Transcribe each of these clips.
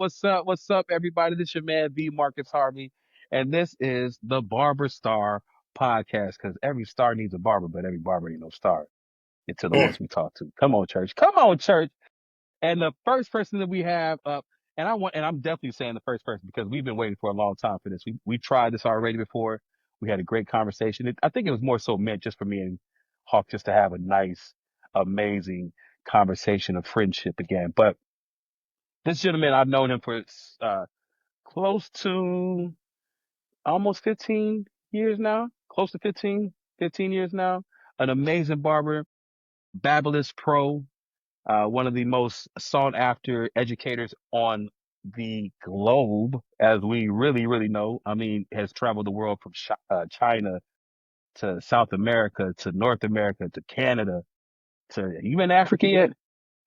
What's up? What's up, everybody? This your man, V Marcus Harvey, and this is the BarberStar Podcast. Because every star needs a barber, but every barber ain't no star until the Mm. ones we talk to. Come on, church. Come on, church. And the first person that we have up, and I'm definitely saying the first person because we've been waiting for a long time for this. We tried this already before. We had a great conversation. I think it was more so meant just for me and Hawk just to have a nice, amazing conversation of friendship again. But this gentleman, I've known him for close to almost 15 years now, close to 15 years now. An amazing barber, Babylist Pro, one of the most sought after educators on the globe, as we really, really know. I mean, has traveled the world from China to South America to North America to Canada to even Africa yet.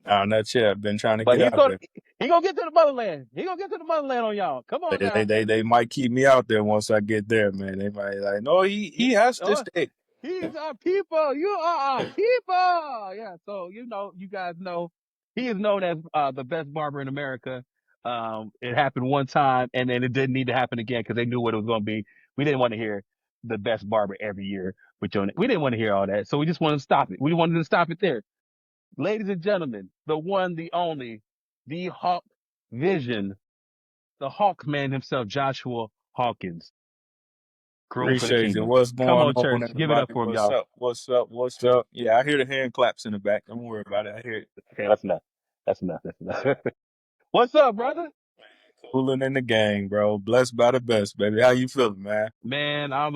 Not yet. I've been trying to But get he's out gonna there. he gonna get to the motherland. He gonna get to the motherland on y'all. Come on now. They might keep me out there once I get there, man. They might like, no, he has to Oh, stay. he's our people. You are our people. Yeah. So, you guys know he is known as the best barber in America. It happened one time and then it didn't need to happen again because they knew what it was going to be. We didn't want to hear the best barber every year with your, we didn't want to hear all that. So we just wanted to stop it. We wanted to stop it there. Ladies and gentlemen, the one, the only, the Hawk Vision, the Hawk man himself, Joshua Hawkins, groom for the Appreciate you. kingdom. What's Come going on, on, church. Give it up everybody? for him, What's y'all. up? What's up? What's up? Yeah, I hear the hand claps in the back. Don't worry about it. I hear it. Okay, that's enough. That's enough. That's enough. What's up, brother? Cooling in the gang, bro. Blessed by the best, baby. How you feeling, man? Man, I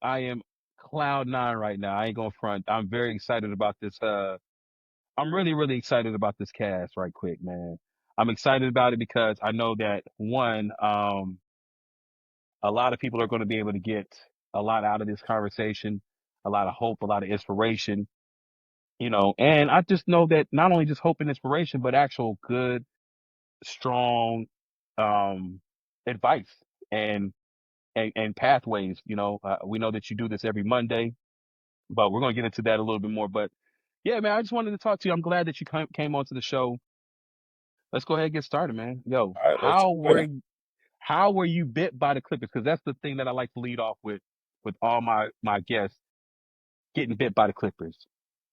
am cloud nine right now. I ain't gonna front. I'm very excited about this. I'm really, really excited about this cast right quick, man. I'm excited about it because I know that one, a lot of people are going to be able to get a lot out of this conversation, a lot of hope, a lot of inspiration, and I just know that not only just hope and inspiration, but actual good, strong, um, advice and and pathways. We know that you do this every Monday, but we're gonna get into that a little bit more. But yeah, man, I just wanted to talk to you. I'm glad that you came onto the show. Let's go ahead and get started, man. Yo, All right, let's do it. how were you bit by the Clippers? Because that's the thing that I like to lead off with all my guests getting bit by the Clippers.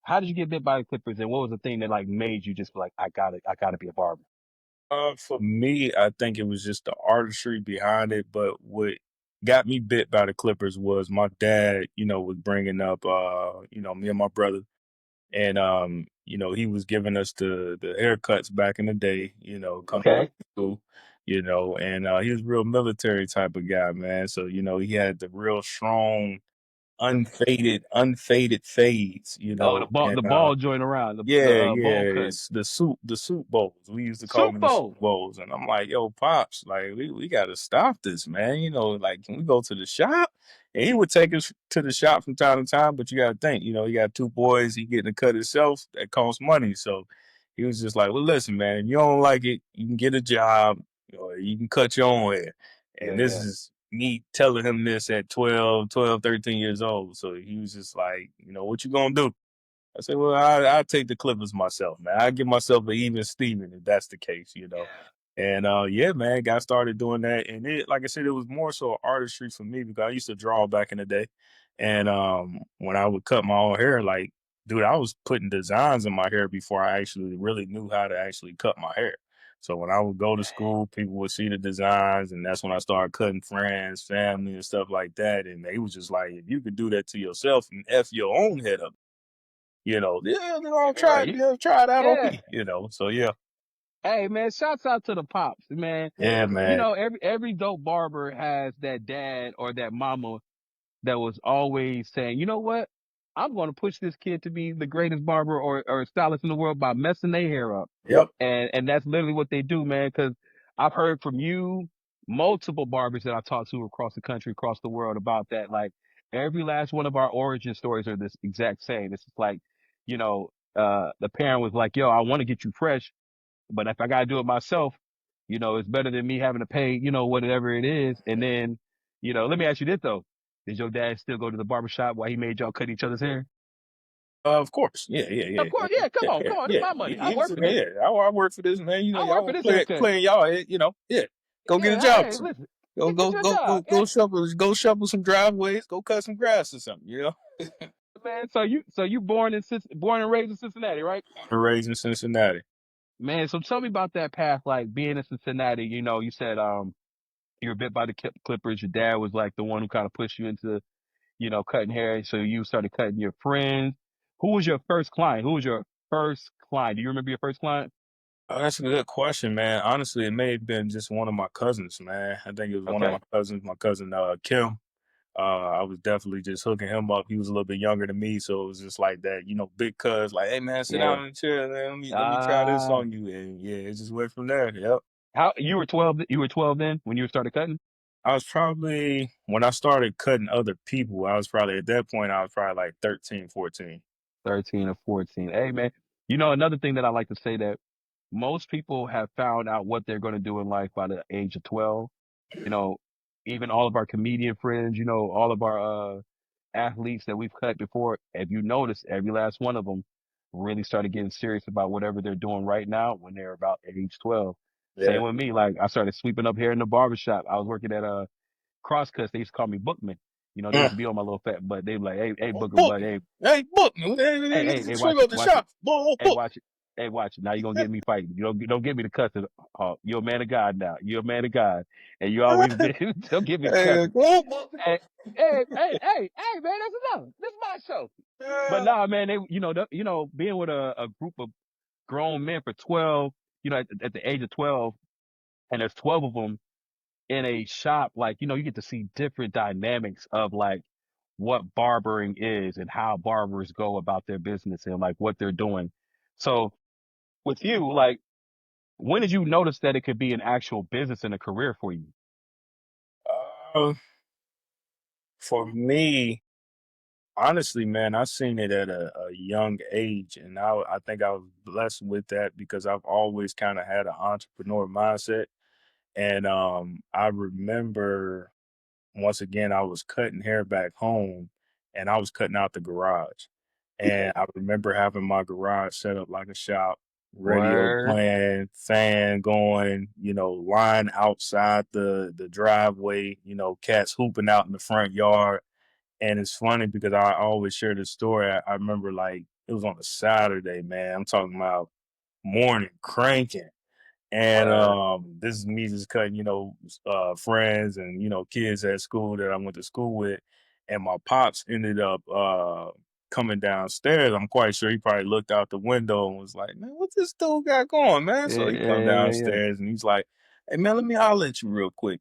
How did you get bit by the Clippers, and what was the thing that like made you just like I gotta be a barber? For me, I think it was just the artistry behind it. But what got me bit by the Clippers was my dad, was bringing up, me and my brother. And he was giving us the haircuts back in the day, coming Okay. to school, and he was a real military type of guy, man. So, he had the real strong, unfaded fades, Oh, and the ball joint around the yeah, bowl yeah, cut. it's the soup bowls. We used to call Super them the Bowl. soup bowls. And I'm like, yo, pops, like we gotta stop this, man. Like, can we go to the shop? And he would take us to the shop from time to time, but you gotta think, he got two boys, he getting a cut himself, that costs money. So he was just like, well, listen, man, if you don't like it, you can get a job or you can cut your own hair. Yeah, And this yeah. is me telling him this at 12, 13 years old. So he was just like, what you gonna do? I said, well, I take the Clippers myself, man. I give myself an even Steven if that's the case. And yeah, man, got started doing that. And it, like I said, it was more so artistry for me because I used to draw back in the day. And when I would cut my own hair, like, dude, I was putting designs in my hair before I actually really knew how to actually cut my hair. So when I would go to school, people would see the designs, and that's when I started cutting friends, family, and stuff like that. And they was just like, if you could do that to yourself and F your own head up, yeah, Right. try it out on Yeah. me. So yeah, Hey man, shouts out to the pops, man. yeah, man. Every dope barber has that dad or that mama that was always saying, you know what? I'm going to push this kid to be the greatest barber or stylist in the world by messing their hair up. Yep. And that's literally what they do, man. Because I've heard from you, multiple barbers that I talked to across the country, across the world about that. Like every last one of our origin stories are this exact same. It's just like, the parent was like, yo, I want to get you fresh, but if I got to do it myself, it's better than me having to pay, whatever it is. And then, let me ask you this though. Did your dad still go to the barber shop while he made y'all cut each other's hair? Of course. Yeah, yeah, Of yeah. course, yeah. Come Yeah, on, yeah, come on. It's yeah. my money. I work for this. Yeah. I work for this, man. I work for Y'all this play haircut. playing y'all, yeah. Go get a Yeah, job or hey, something. listen, get you a job. Go shovel some driveways, go cut some grass or something, Man, so you born and raised in Cincinnati, right? Raised in Cincinnati. Man, so tell me about that path, like being in Cincinnati. You said you were bit by the Clippers. Your dad was like the one who kind of pushed you into cutting hair. So you started cutting your friends. Who was your first client? Who was your first client? Do you remember your first client? Oh, that's a good question, man. Honestly, it may have been just one of my cousins, man. I think it was one of Okay. my cousin Kim. I was definitely just hooking him up. He was a little bit younger than me, so it was just like that, big cuz, like, hey man, sit Yeah. down in the chair, man. Let me try this Ah. on you, and yeah, it just went from there. Yep. How you were 12? You were 12 then when you started cutting? I was probably when I started cutting other people. I was probably at that point. I was probably like 13, 14. 13 or 14. Hey man, another thing that I like to say that most people have found out what they're going to do in life by the age of 12. You know, even all of our comedian friends, all of our athletes that we've cut before, if you notice, every last one of them really started getting serious about whatever they're doing right now when they're about age 12. Yeah. Same with me. Like I started sweeping up hair in the barbershop. I was working at Crosscuts. They used to call me Bookman. They used Mm. to be on my little fat butt. They be like, hey, Oh, Booker book butt, me. hey, Hey, book me. hey, Hey, hey, hey, sweep watch it, up the watch it. shop. Boy, Hey, book. watch it. Hey, watch it. Now you're gonna get me fighting. You don't get me to cuss it. You're a man of God now. You're a man of God. And you always been don't get me to Hey, cussing. go book. Hey, hey, man, that's enough. This is my show. But Yeah. nah, man, being with a group of grown men for 12, at the age of 12, and there's 12 of them in a shop, like, you get to see different dynamics of like what barbering is and how barbers go about their business and like what they're doing. So with you, like, when did you notice that it could be an actual business and a career for you? Uh, for me, honestly, man, I seen it at a young age, and I think I was blessed with that because I've always kind of had an entrepreneur mindset. And I remember once again I was cutting hair back home, and I was cutting out the garage. And I remember having my garage set up like a shop, radio Word. playing, fan going, line outside the driveway, cats hooping out in the front yard. And it's funny because I always share this story. I remember like it was on a Saturday, man. I'm talking about morning cranking. And Word. this is me just cutting, friends and kids at school that I went to school with. And my pops ended up coming downstairs. I'm quite sure he probably looked out the window and was like, "Man, what this dude got going, man?" Yeah, So he yeah, come yeah, yeah, yeah. downstairs and he's like, "Hey man, let me holler at you real quick."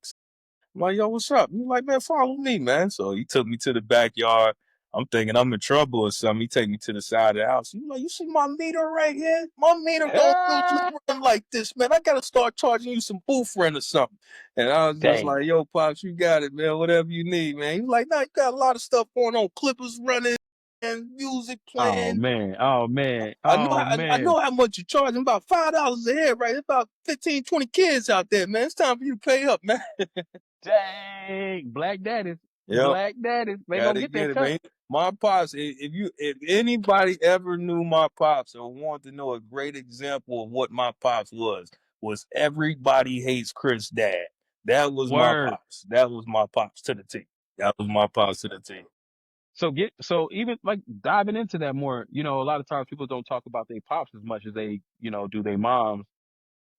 I'm like, yo, what's up? He's like, man, follow me, man. So he took me to the backyard. I'm thinking I'm in trouble or something. He take me to the side of the house. He's like, you see my meter right here? My meter don't usually Ah, run like this, man. I gotta start charging you some booth rent or something. And I was just dang. like, yo, pops, you got it, man. Whatever you need, man. He was like, nah, you got a lot of stuff going on. Clippers running and music Oh playing. man. Oh man. I know, Oh I man. know how much you charge. About $5 a head, right? It's about 15, 20 kids out there, man. It's time for you to pay up, man. Dang. Black daddies. Yep. Black daddies. They gonna Gotta get their get it, cut. man. My pops, if anybody ever knew my pops or wanted to know a great example of what my pops was everybody hates Chris' dad. That was my Word. pops. That was my pops to the T. That was my pops to the T. So even like diving into that more, a lot of times people don't talk about their pops as much as they, do their moms.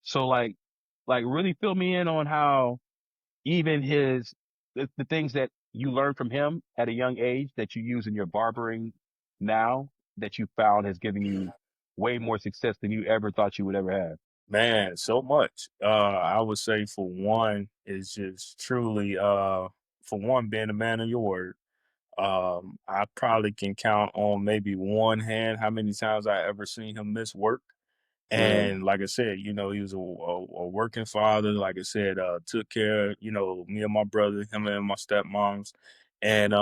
So like really fill me in on how even the things that you learned from him at a young age that you use in your barbering now that you found has given you way more success than you ever thought you would ever have. Man, so much. I would say for one is just truly for one being a man of your word. I probably can count on maybe one hand how many times I ever seen him miss work. Yeah. And like I said, he was a working father. Like I said, took care, me and my brother, him and my stepmoms. And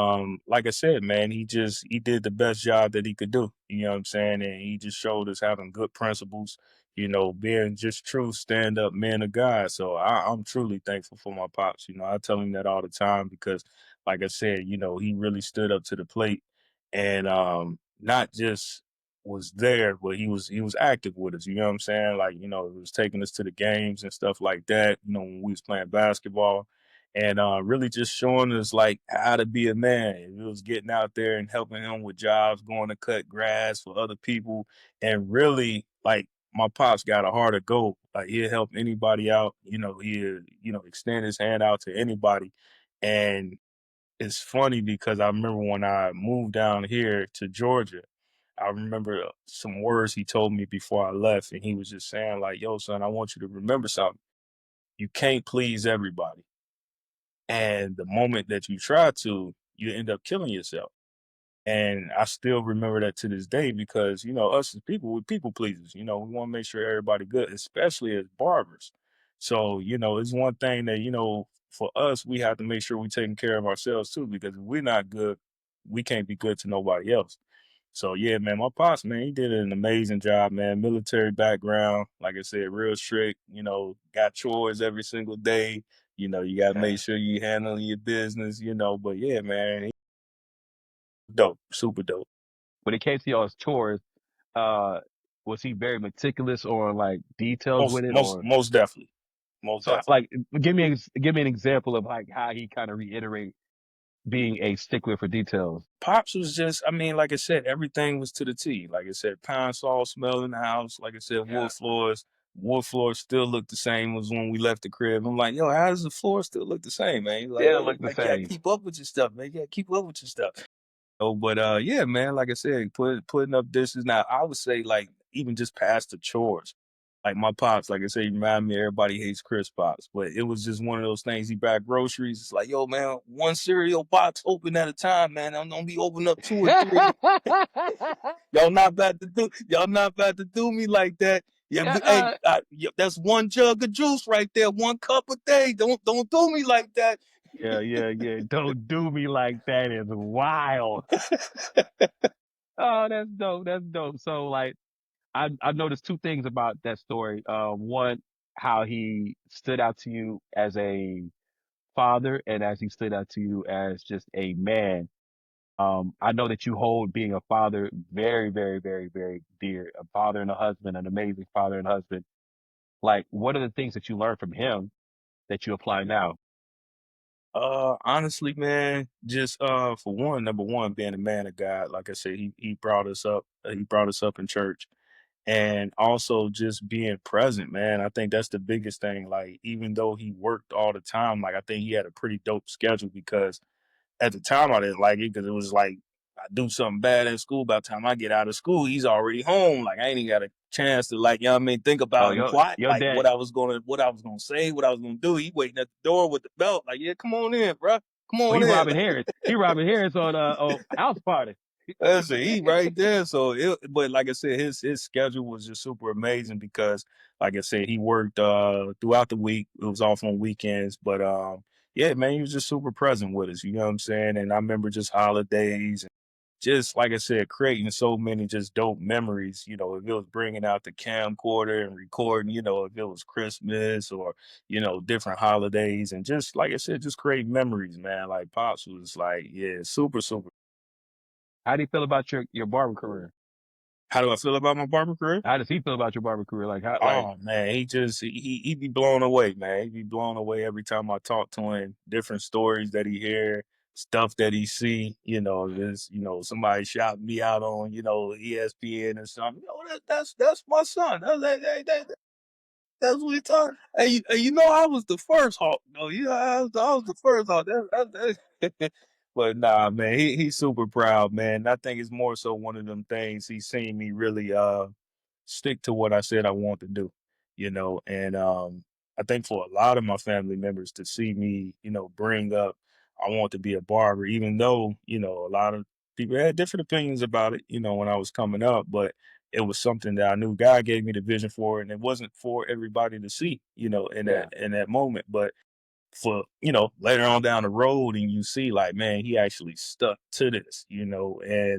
like I said, man, he did the best job that he could do. You know what I'm saying? And he just showed us having good principles, being just true stand up man of God. So I'm truly thankful for my pops. I tell him that all the time because, like I said, he really stood up to the plate. And not just was there, but he was active with us. You know what I'm saying? Like, he was taking us to the games and stuff like that. When we was playing basketball, and really just showing us like how to be a man. It was getting out there and helping him with jobs, going to cut grass for other people, and really like my pops got a heart of gold. Like he'll help anybody out. He'll extend his hand out to anybody, and it's funny because I remember when I moved down here to Georgia, I remember some words he told me before I left, and he was just saying like, "Yo, son, I want you to remember something. You can't please everybody, and the moment that you try to, you end up killing yourself." And I still remember that to this day because, us as people, we're people pleasers. We want to make sure everybody good, especially as barbers. So, it's one thing that, for us, we have to make sure we're taking care of ourselves too, because if we're not good, we can't be good to nobody else. So yeah, man, my pops, man, he did an amazing job, man. Military background, like I said, real strict, got chores every single day. You gotta make sure you handle your business, but yeah, man, dope, super dope. When it came to y'all's chores, uh, was he very meticulous on like details Most with it, most or most definitely. Most so? definitely. Like, give me an example of like how he kind of reiterate being a stickler for details. Pops was just, I mean, like I said, everything was to the T. Like I said, pine saw smell in the house. Like I said, Yeah, wood floors. Wood floors still look the same as when we left the crib. I'm like, yo, how does the floor still look the same, man? He's like, still yo, look the I gotta same. keep up with your stuff, man. You gotta keep up with your stuff. Oh, but yeah, man, like I said, putting up dishes. Now, I would say like even just past the chores. Like my pops, like I said, he remind me everybody hates crisp pops, but it was just one of those things. He back groceries. It's like, yo, man, one cereal box open at a time, man. I'm gonna be opening up two or three. Y'all not about to do me like that. Yeah, hey, uh, that's one jug of juice right there, one cup a day. Don't do me like that. yeah, yeah, yeah. Don't do me like that is wild. Oh, that's dope. That's dope. So like I noticed two things about that story. One, how he stood out to you as a father and as he stood out to you as just a man. I know that you hold being a father very, very, very, very dear. A father and a husband, an amazing father and husband. Like, what are the things that you learned from him that you apply now? Honestly, man, just for one, number one, being a man of God. Like I said, he brought us up. He brought us up in church, and also just being present, man. I think that's the biggest thing. Like, even though he worked all the time, like I think he had a pretty dope schedule because at the time I didn't like it because it was like I do something bad in school. By the time I get out of school, he's already home. Like I ain't even got a chance to like, think Oh, about and plot your like dad, what I was gonna say, what I was gonna do. He waiting at the door with the belt, like, yeah, come on in, bro. Come well, on he in. Robin Harris. He Robin Harris on House Party. That's a he right there. So but like I said, his schedule was just super amazing because like I said, he worked throughout the week. It was off on weekends. But yeah, man, he was just super present with us, you know what I'm saying? And I remember just holidays and just like I said, creating so many just dope memories. If it was bringing out the camcorder and recording, if it was Christmas or, different holidays. And just like I said, just create memories, man. Like Pops was like, yeah, super, super. How do you feel about your barber career? How do I feel about my barber career? How does he feel about your barber career? Like how like Oh man, he be blown away, man. He be blown away every time I talk to him. Different stories that he hear, stuff that he see. This somebody shouting me out on ESPN or something. That's my son. That's what he talking. Hey, I was the first Hawk. No, I was the first Hawk. But nah, man, he's super proud, man. I think it's more so one of them things he's seen me really stick to what I said I want to do, and I think for a lot of my family members to see me, bring up I want to be a barber, even though, a lot of people had different opinions about it, when I was coming up, but it was something that I knew God gave me the vision for, and it wasn't for everybody to see, in that yeah. in that moment. But for later on down the road and you see like, man, he actually stuck to this, and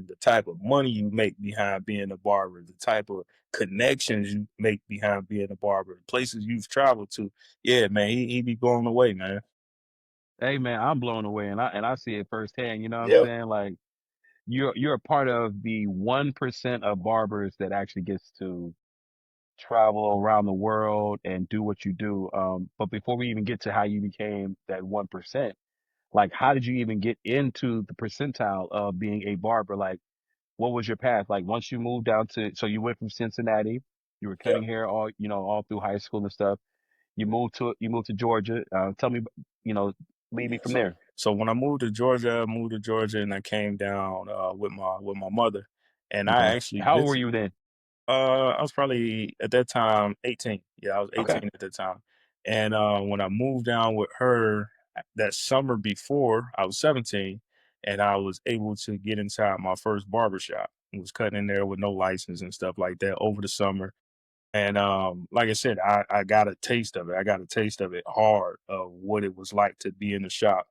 the type of money you make behind being a barber, the type of connections you make behind being a barber, places you've traveled to. Yeah, man, he be blown away, man. Hey man, I'm blown away and I see it firsthand, you know what I'm Yeah. saying? Like you're a part of the 1% of barbers that actually gets to travel around the world and do what you do. But before we even get to how you became that 1%, like how did you even get into the percentile of being a barber? Like what was your path? Like once you moved down to, so you went from Cincinnati, you were Yeah. cutting hair all, all through high school and stuff. You moved to Georgia. Tell me, you know, lead me Yeah. from So there. so when I moved to Georgia and I came down with my mother and I Okay. actually How old were visited. you then? I was probably at that time 18. Yeah, I was Okay. 18 at that time. And when I moved down with her that summer before, I was 17 and I was able to get inside my first barbershop. I was cutting in there with no license and stuff like that over the summer. And like I said, I got a taste of it. I got a taste of it hard of what it was like to be in the shop.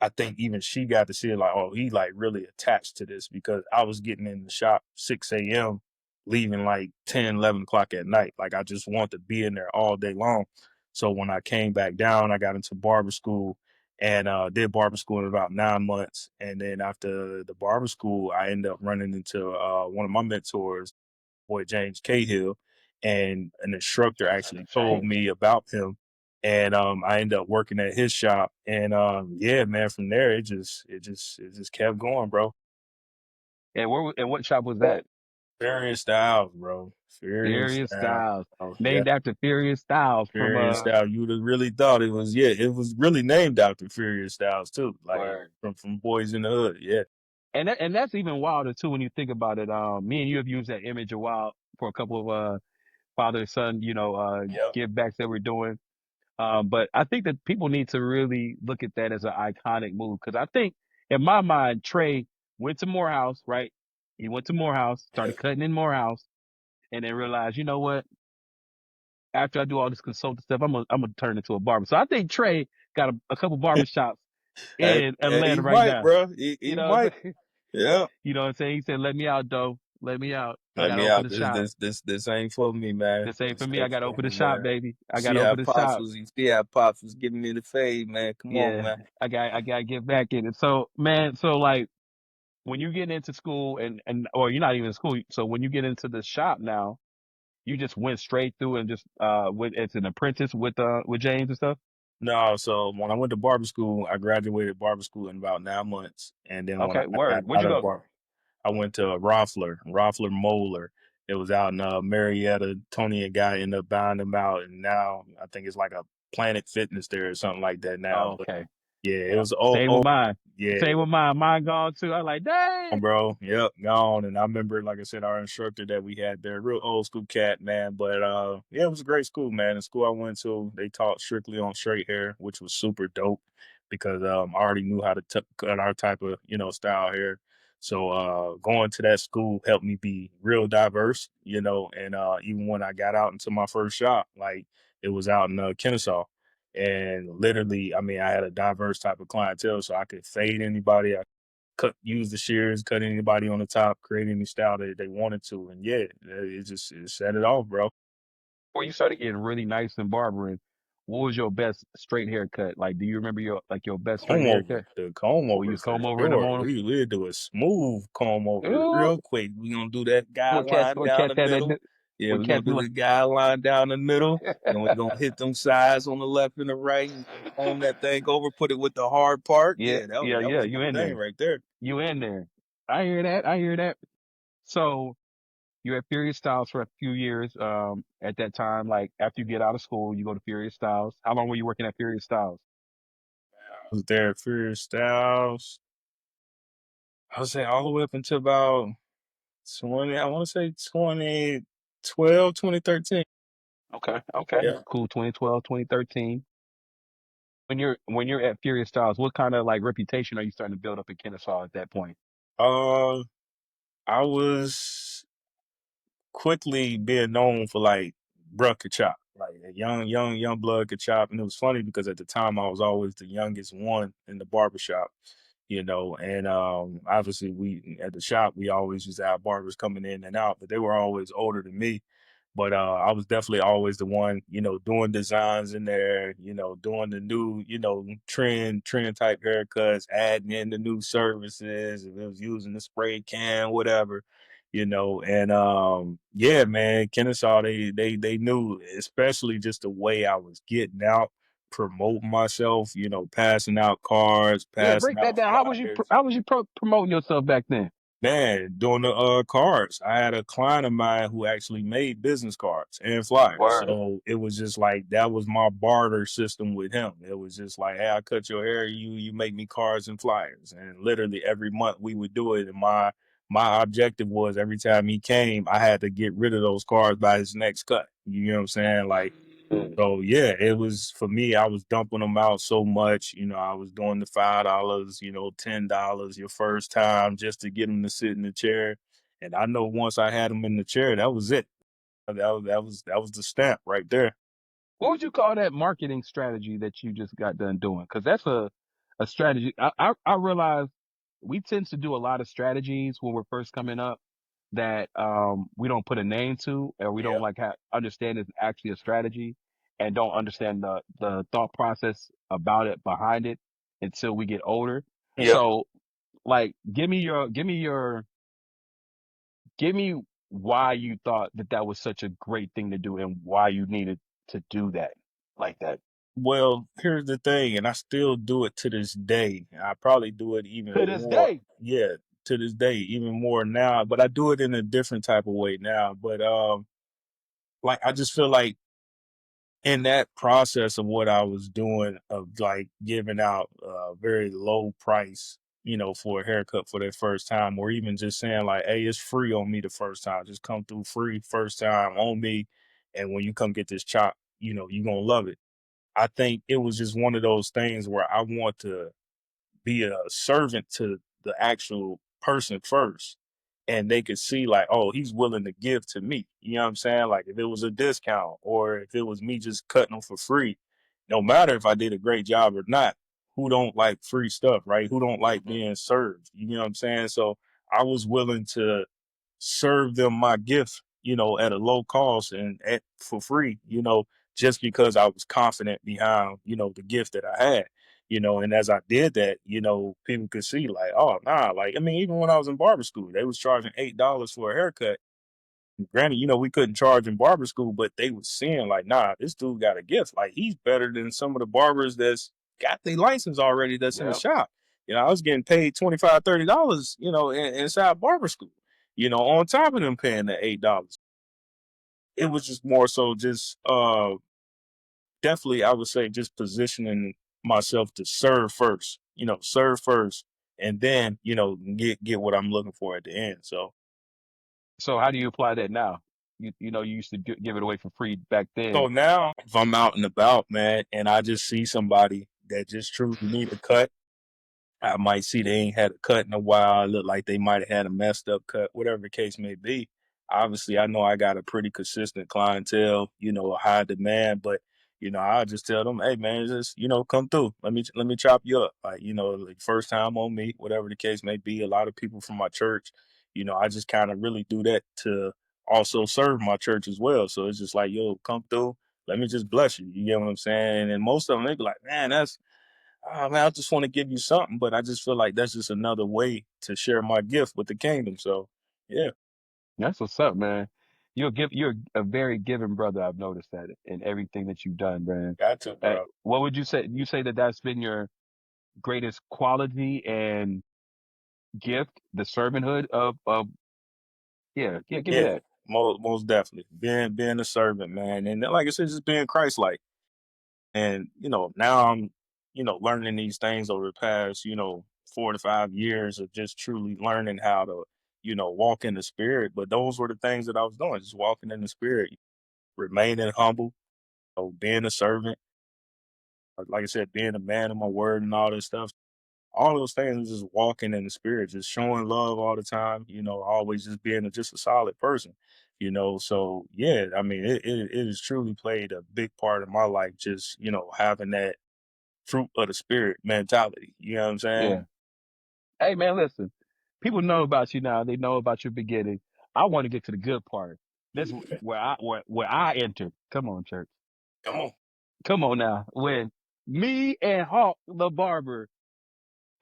I think even she got to see it like, oh, he like really attached to this because I was getting in the shop 6 a.m., leaving like 10, 11 o'clock at night. Like I just want to be in there all day long. So when I came back down, I got into barber school and did barber school in about 9 months. And then after the barber school, I ended up running into one of my mentors, boy James Cahill, and an instructor Shout out actually to told James. me about him, and I ended up working at his shop, and yeah, man, from there it just kept going, bro. And what shop was that? Furious Styles, bro. Furious Furious Styles. Styles. Yeah, Named after Furious Styles from Furious Styles. You'd have really thought it was, yeah, it was really named after Furious Styles too, like Word. from Boys in the Hood. Yeah, And that's even wilder too when you think about it. Me and you have used that image a while for a couple of father son, yeah. give backs that we're doing. But I think that people need to really look at that as an iconic move because I think in my mind, Trey went to Morehouse, right? He went to Morehouse, started cutting in Morehouse, and then realized, you know what? After I do all this consulting stuff, I'm gonna turn into a barber. So I think Trey got a couple barber shops Hey, in he Atlanta right might, now. bro. You He know what I'm might. saying? Yeah. You know what I'm saying? He said, "Let me out, though. Let me out. I Let gotta me open out. the shop. This ain't for me, man. This ain't for This me. I ain't gotta for open the me, shop, man. baby. I See gotta how open the Pops shop. was. You see how Pops was giving me the fade, man. Come on, Yeah, man. I gotta get back in it. So, man, so like when you get into school and or you're not even in school, so when you get into the shop now, you just went straight through and just with it's an apprentice with James and stuff. No, so when I went to barber school, I graduated barber school in about 9 months, and then when I Okay, got word. Where'd out you of go? bar, I went to Roffler Moeller. It was out in Marietta. Tony and guy ended up buying them out, and now I think it's like a Planet Fitness there or something like that now. Oh, But okay. yeah, it Yeah. was Same with mine. yeah, Same with mine. Mine gone too. I was like, dang. bro. Yep, gone. And I remember, like I said, our instructor that we had there, real old school cat, man. But yeah, it was a great school, man. The school I went to, they taught strictly on straight hair, which was super dope because I already knew how to cut our type of style hair. So going to that school helped me be real diverse, and even when I got out into my first shop, like it was out in Kennesaw. And literally, I mean, I had a diverse type of clientele, so I could fade anybody, use the shears, cut anybody on the top, create any style that they wanted to, and yeah, it set it off, bro. Before you started getting really nice and barbering, what was your best straight haircut? Like, do you remember your best straight Comb over, haircut? the comb Or you over was for comb over in the sure. morning? We'll do a smooth comb over Ooh, real quick. We gonna do that guideline we'll down catch the that. middle. Yeah, We'll we're gonna catch do the guideline down the middle. Then we're gonna hit them sides on the left and the right and comb that thing over, put it with the hard part. Yeah, Yeah, that was yeah, that yeah. was You my in thing there. right there. You in there. I hear that. I hear that. So you're at Furious Styles for a few years. At that time, like after you get out of school, you go to Furious Styles. How long were you working at Furious Styles? I was there at Furious Styles. I was saying all the way up until about 20, I want to say 2012, 2013. Okay, okay. Yeah. Cool. 2012, 2013. When you're at Furious Styles, what kind of like reputation are you starting to build up in Kennesaw at that point? Uh, I was quickly being known for like bruh could chop, like a young blood could chop. And it was funny because at the time I was always the youngest one in the barbershop, and obviously we at the shop we always used to have barbers coming in and out, but they were always older than me. But I was definitely always the one, doing designs in there, doing the new, trend type haircuts, adding in the new services, if it was using the spray can, whatever, and yeah, man, Kennesaw, they knew, especially just the way I was getting out, promoting myself, passing out cards, Yeah, passing break that out down. flyers. How was you promoting yourself back then? Man, doing the cards. I had a client of mine who actually made business cards and flyers. Word. So it was just like that was my barter system with him. It was just like, hey, I cut your hair, you make me cards and flyers. And literally every month we would do it. And my objective was every time he came, I had to get rid of those cards by his next cut. You know what I'm saying? Like Mm. so yeah, it was for me, I was dumping them out so much, I was doing the $5, $10 your first time just to get them to sit in the chair. And I know once I had them in the chair, that was it. That was the stamp right there. What would you call that marketing strategy that you just got done doing? Because that's a strategy. I realize we tend to do a lot of strategies when we're first coming up that we don't put a name to, or we don't Yeah. like understand it's actually a strategy, and don't understand the thought process about it behind it until we get older. Yeah. So, like, give me why you thought that that was such a great thing to do, and why you needed to do that like that. Well, here's the thing, and I still do it to this day. I probably do it To even this more. day. Yeah, to this day, even more now, but I do it in a different type of way now. But like I just feel like in that process of what I was doing of like giving out a very low price, for a haircut for that first time, or even just saying like, hey, it's free on me the first time. Just come through free first time on me. And when you come get this chop, you're gonna love it. I think it was just one of those things where I want to be a servant to the actual person first. And they could see like, oh, he's willing to give to me. You know what I'm saying? Like if it was a discount or if it was me just cutting them for free, no matter if I did a great job or not, who don't like free stuff, right? Who don't like Mhm. being served? You know what I'm saying? So I was willing to serve them my gift, at a low cost and for free, just because I was confident behind, the gift that I had, and as I did that, people could see like, oh, nah, like, I mean, even when I was in barber school, they was charging $8 for a haircut. Granted, we couldn't charge in barber school, but they was seeing like, nah, this dude got a gift. Like he's better than some of the barbers that's got their license already that's in the Yep. shop. I was getting paid $25, $30, inside barber school, on top of them paying the $8. It was just more so just definitely I would say just positioning myself to serve first and then, get what I'm looking for at the end. So So how do you apply that now? You used to give it away for free back So then. now, if I'm out and about, man, and I just see somebody that just truly need a cut, I might see they ain't had a cut in a while, look like they might have had a messed up cut, whatever the case may be. Obviously, I know I got a pretty consistent clientele, a high demand, but I'll just tell them, hey man, just come through. Let me chop you up. Like, like first time on me, whatever the case may be. A lot of people from my church, I just kind of really do that to also serve my church as well. So it's just like, yo, come through. Let me just bless you. You get what I'm saying? And most of them, they be like, man, that's oh man, I just want to give you something, but I just feel like that's just another way to share my gift with the kingdom. So yeah, That's what's up, man. You're a very giving brother. I've noticed that in everything that you've done, man. got to, bro. What would you say? You say that that's been your greatest quality and gift, the servanthood of yeah, yeah. Give me Yeah, that. most definitely. Being a servant, man. And like I said, just being Christ like. And, now I'm, learning these things over the past, 4 to 5 years of just truly learning how to, walk in the spirit. But those were the things that I was doing, just walking in the spirit, remaining humble, being a servant, like I said, being a man of my word and all this stuff. All those things is just walking in the spirit, just showing love all the time, always just being just a solid person, So yeah, I mean, it has truly played a big part of my life, just, having that fruit of the spirit mentality. You know what I'm saying? Yeah. Hey, man, listen. People know about you now. They know about your beginning. I want to get to the good part. This where I entered. Come on, church. Come on. Come on now. When me and Hawk the barber,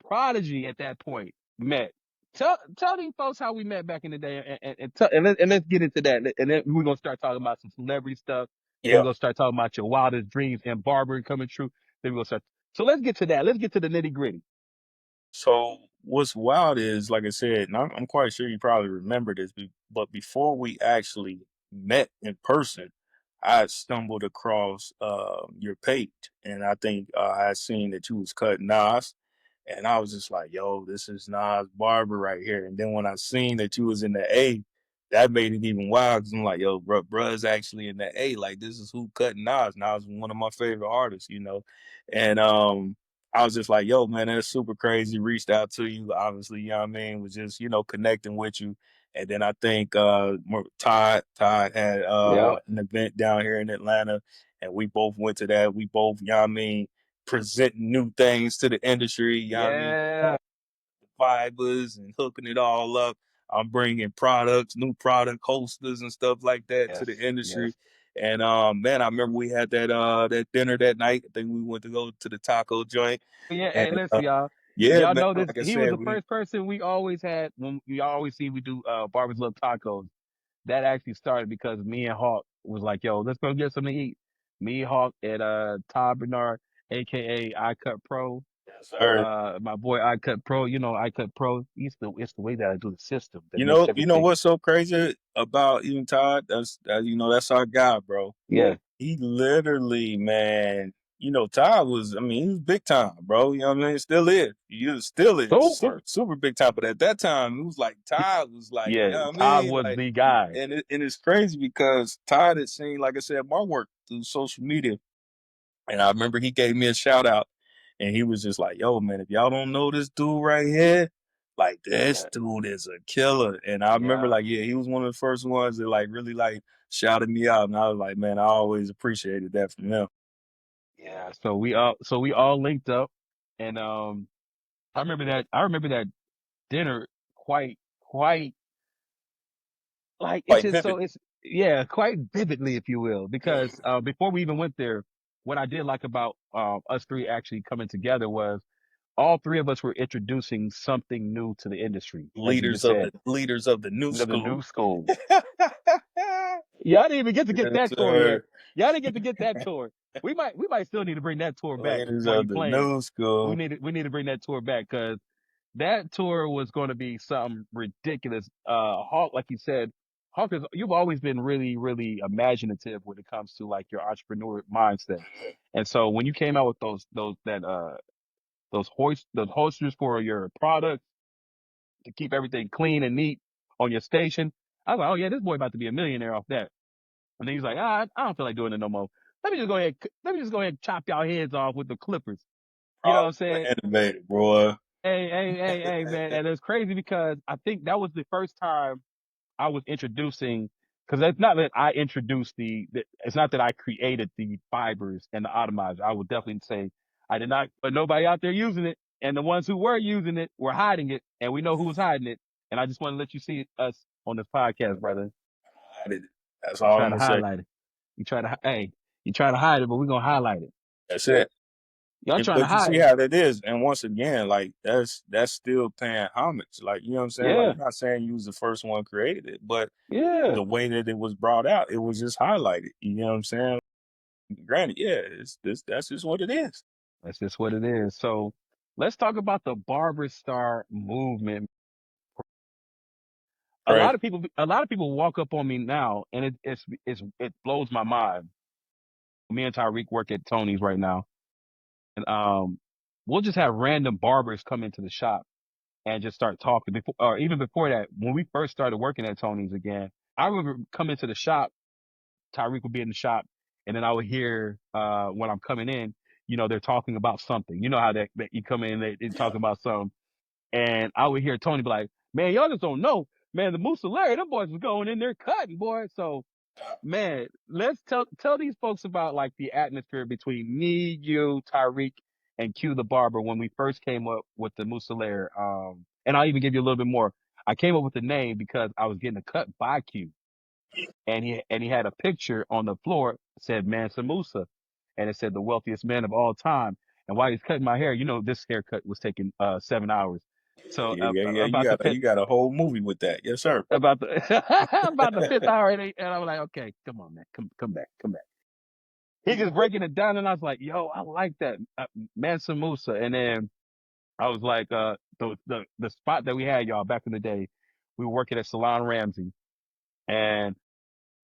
prodigy at that point, met. Tell these folks how we met back in the day, and let's get into that. And then we're gonna start talking about some celebrity stuff. Then we're Yeah. gonna start talking about your wildest dreams and barbering coming true. Then we're gonna start. So let's get to that. Let's get to the nitty gritty. So what's wild is, like I said, and I'm quite sure you probably remember this, but before we actually met in person, I had stumbled across your page, and I think I had seen that you was cutting Nas, and I was just like, "Yo, this is Nas Barber right here." And then when I seen that you was in the A, that made it even wild. 'Cause I'm like, "Yo, bruh's actually in the A. Like, this is who cutting Nas. Nas is one of my favorite artists, you know." And I was just like, yo, man, that's super crazy. Reached out to you, obviously, you know what I mean? Was just, connecting with you. And then I think Todd had Yeah. an event down here in Atlanta, and we both went to that. We both, you know what I mean, presenting new things to the industry, you know what I mean, Yeah. fibers and hooking it all up. I'm bringing products, new product holsters and stuff like that to Yes. the industry. Yes. And man, I remember we had that dinner that night. I think we went to go to the taco joint. Yeah. And Hey, listen, y'all. yeah, Y'all man, know this. like I He was said, the we first person we always had when we always see we do Barbers Love Tacos. That actually started because me and Hawk was like, yo, let's go get something to eat. Me, Hawk, and Todd Bernard, aka I Cut Pro. yes, sir. My boy I Cut Pro, I Cut Pro. It's the way that I do the system that makes You know everything. what's so crazy about even Todd? That's our guy, bro. Yeah. He literally, man, Todd was, I mean, he was big time, bro. You know what I mean? Still is. He still is Super. super, super big time. But at that time, it was like Todd was like, you Yeah. know what I Todd mean? was Like, the guy. and it's crazy because Todd had seen, like I said, my work through social media. And I remember he gave me a shout out and he was just like, yo, man, if y'all don't know this dude right here, like this Yeah. dude is a killer. And I remember Yeah. like, yeah, he was one of the first ones that like really like shouted me out. And I was like, man, I always appreciated that from him. Yeah. So we all linked up, and I remember that dinner quite like it's Like just vivid. so it's yeah, quite vividly, if you will, because before we even went there, what I did like about us three actually coming together was all three of us were introducing something new to the industry, as you just said, Leaders of the new of the school. new school. Y'all didn't even get to get Yes, that tour yet. sir. Y'all didn't get to get that tour. We might still need to bring that tour back Leaders while of you the playing. new We school. need to, we need to bring that tour back because that tour was going to be something ridiculous. Hawk, like you said, Hawk you've always been really, really imaginative when it comes to like your entrepreneur mindset. And so when you came out with those holsters for your products to keep everything clean and neat on your station, I was like, oh yeah, this boy about to be a millionaire off that. And then he's like, I don't feel like doing it no more. Let me just go ahead and chop y'all heads off with the clippers. You know what I'm Problem saying? animated, bro. Hey, man. And it's crazy because I think that was the first time I was introducing, because it's not that I introduced it's not that I created the fibers and the atomizer. I would definitely say I did not, but nobody out there using it. And the ones who were using it were hiding it. And we know who was hiding it. And I just want to let you see us on this podcast, brother. I did it. That's You all try I'm to gonna say. highlight it. You try to hide it, but we're going to highlight it. That's it. Y'all trying to But you see hide. how that is, and once again, like that's still paying homage. Like you know what I'm saying. Like Yeah. I'm not saying you was the first one created it, but Yeah. the way that it was brought out, it was just highlighted. You know what I'm saying? Granted, yeah, that's just what it is. That's just what it is. So let's talk about the BarberStar movement. A Right. lot of people, a lot of people walk up on me now, and it blows my mind. Me and Tyreek work at Tony's right now, and we'll just have random barbers come into the shop and just start talking. Before, or even before that, when we first started working at Tony's again, I remember coming to the shop. Tyreek would be in the shop, and then I would hear when I'm coming in, they're talking about something. You know how that you come in, they're talking about something. And I would hear Tony be like, man, y'all just don't know. Man, the Mussolari, them boys was going in there cutting, boy. So, man, let's tell these folks about like the atmosphere between me, you, Tyreek, and Q the barber when we first came up with the Mussolari. And I'll even give you a little bit more. I came up with the name because I was getting a cut by Q. and he had a picture on the floor said Mansa Musa, and it said the wealthiest man of all time. And while he's cutting my hair, this haircut was taking 7 hours. So Yeah. about the fifth You got a whole movie with that. Yes, sir. about the about the fifth hour, and I was like, okay, come on, man, come back. He just breaking it down, and I was like, yo, I like that Mansa Musa. And then I was like, the spot that we had, y'all, back in the day, we were working at Salon Ramsey, and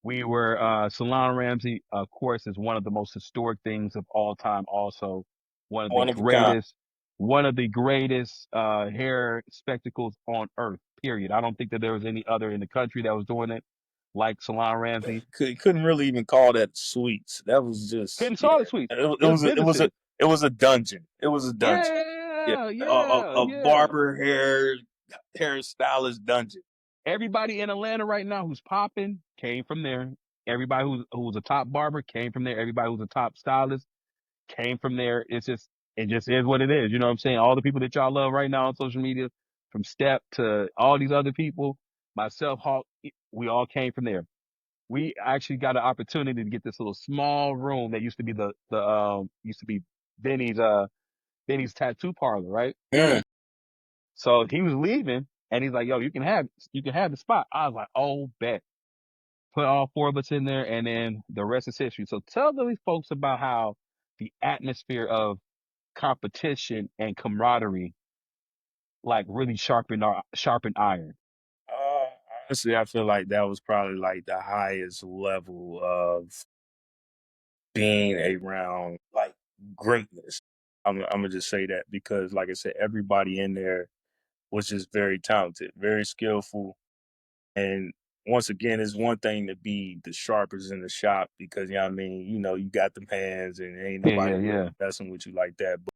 we were Salon Ramsey, of course, is one of the most historic things of all time. Also, one of the One of a kind. greatest, one of the greatest hair spectacles on earth. Period. I don't think that there was any other in the country that was doing it like Salon Ramsey. Couldn't really even call that sweets. That was just Couldn't call it sweet. It was businesses. It was a dungeon. It was a dungeon. Yeah, a Yeah. barber hairstylist dungeon. Everybody in Atlanta right now who's popping came from there. Everybody who's a top barber came from there. Everybody who's a top stylist came from there. It just is what it is. You know what I'm saying? All the people that y'all love right now on social media, from Step to all these other people, myself, Hawk, we all came from there. We actually got an opportunity to get this little small room that used to be the used to be Benny's Benny's tattoo parlor, right? Mm. So he was leaving and he's like, yo, you can have the spot. I was like, oh, bet. Put all four of us in there, and then the rest is history. So tell these folks about how the atmosphere of competition and camaraderie like really sharpen iron. Uh, Honestly, I feel like that was probably like the highest level of being around like greatness. I'm gonna just say that because, like I said, everybody in there was just very talented, very skillful. And once again, it's one thing to be the sharpest in the shop because you know what I mean, you got them hands and ain't Yeah, nobody really yeah, messing with you like that. But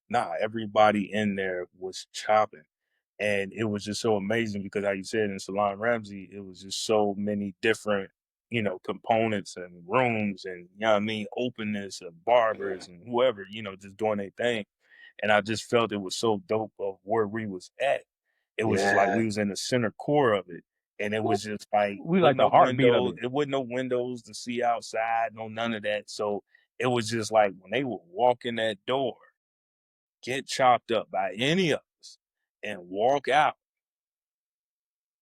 nah, everybody in there was chopping. And it was just so amazing because how you said in Salon Ramsey, it was just so many different, components and rooms and you know what I mean, openness of barbers and whoever, just doing their thing. And I just felt it was so dope of where we was at. It was just like yeah. we was in the center core of it. And it was just like We with like the no heartbeat of windows, it. it wasn't no windows to see outside, no none of that. So it was just like when they would walk in that door, get chopped up by any of us, and walk out,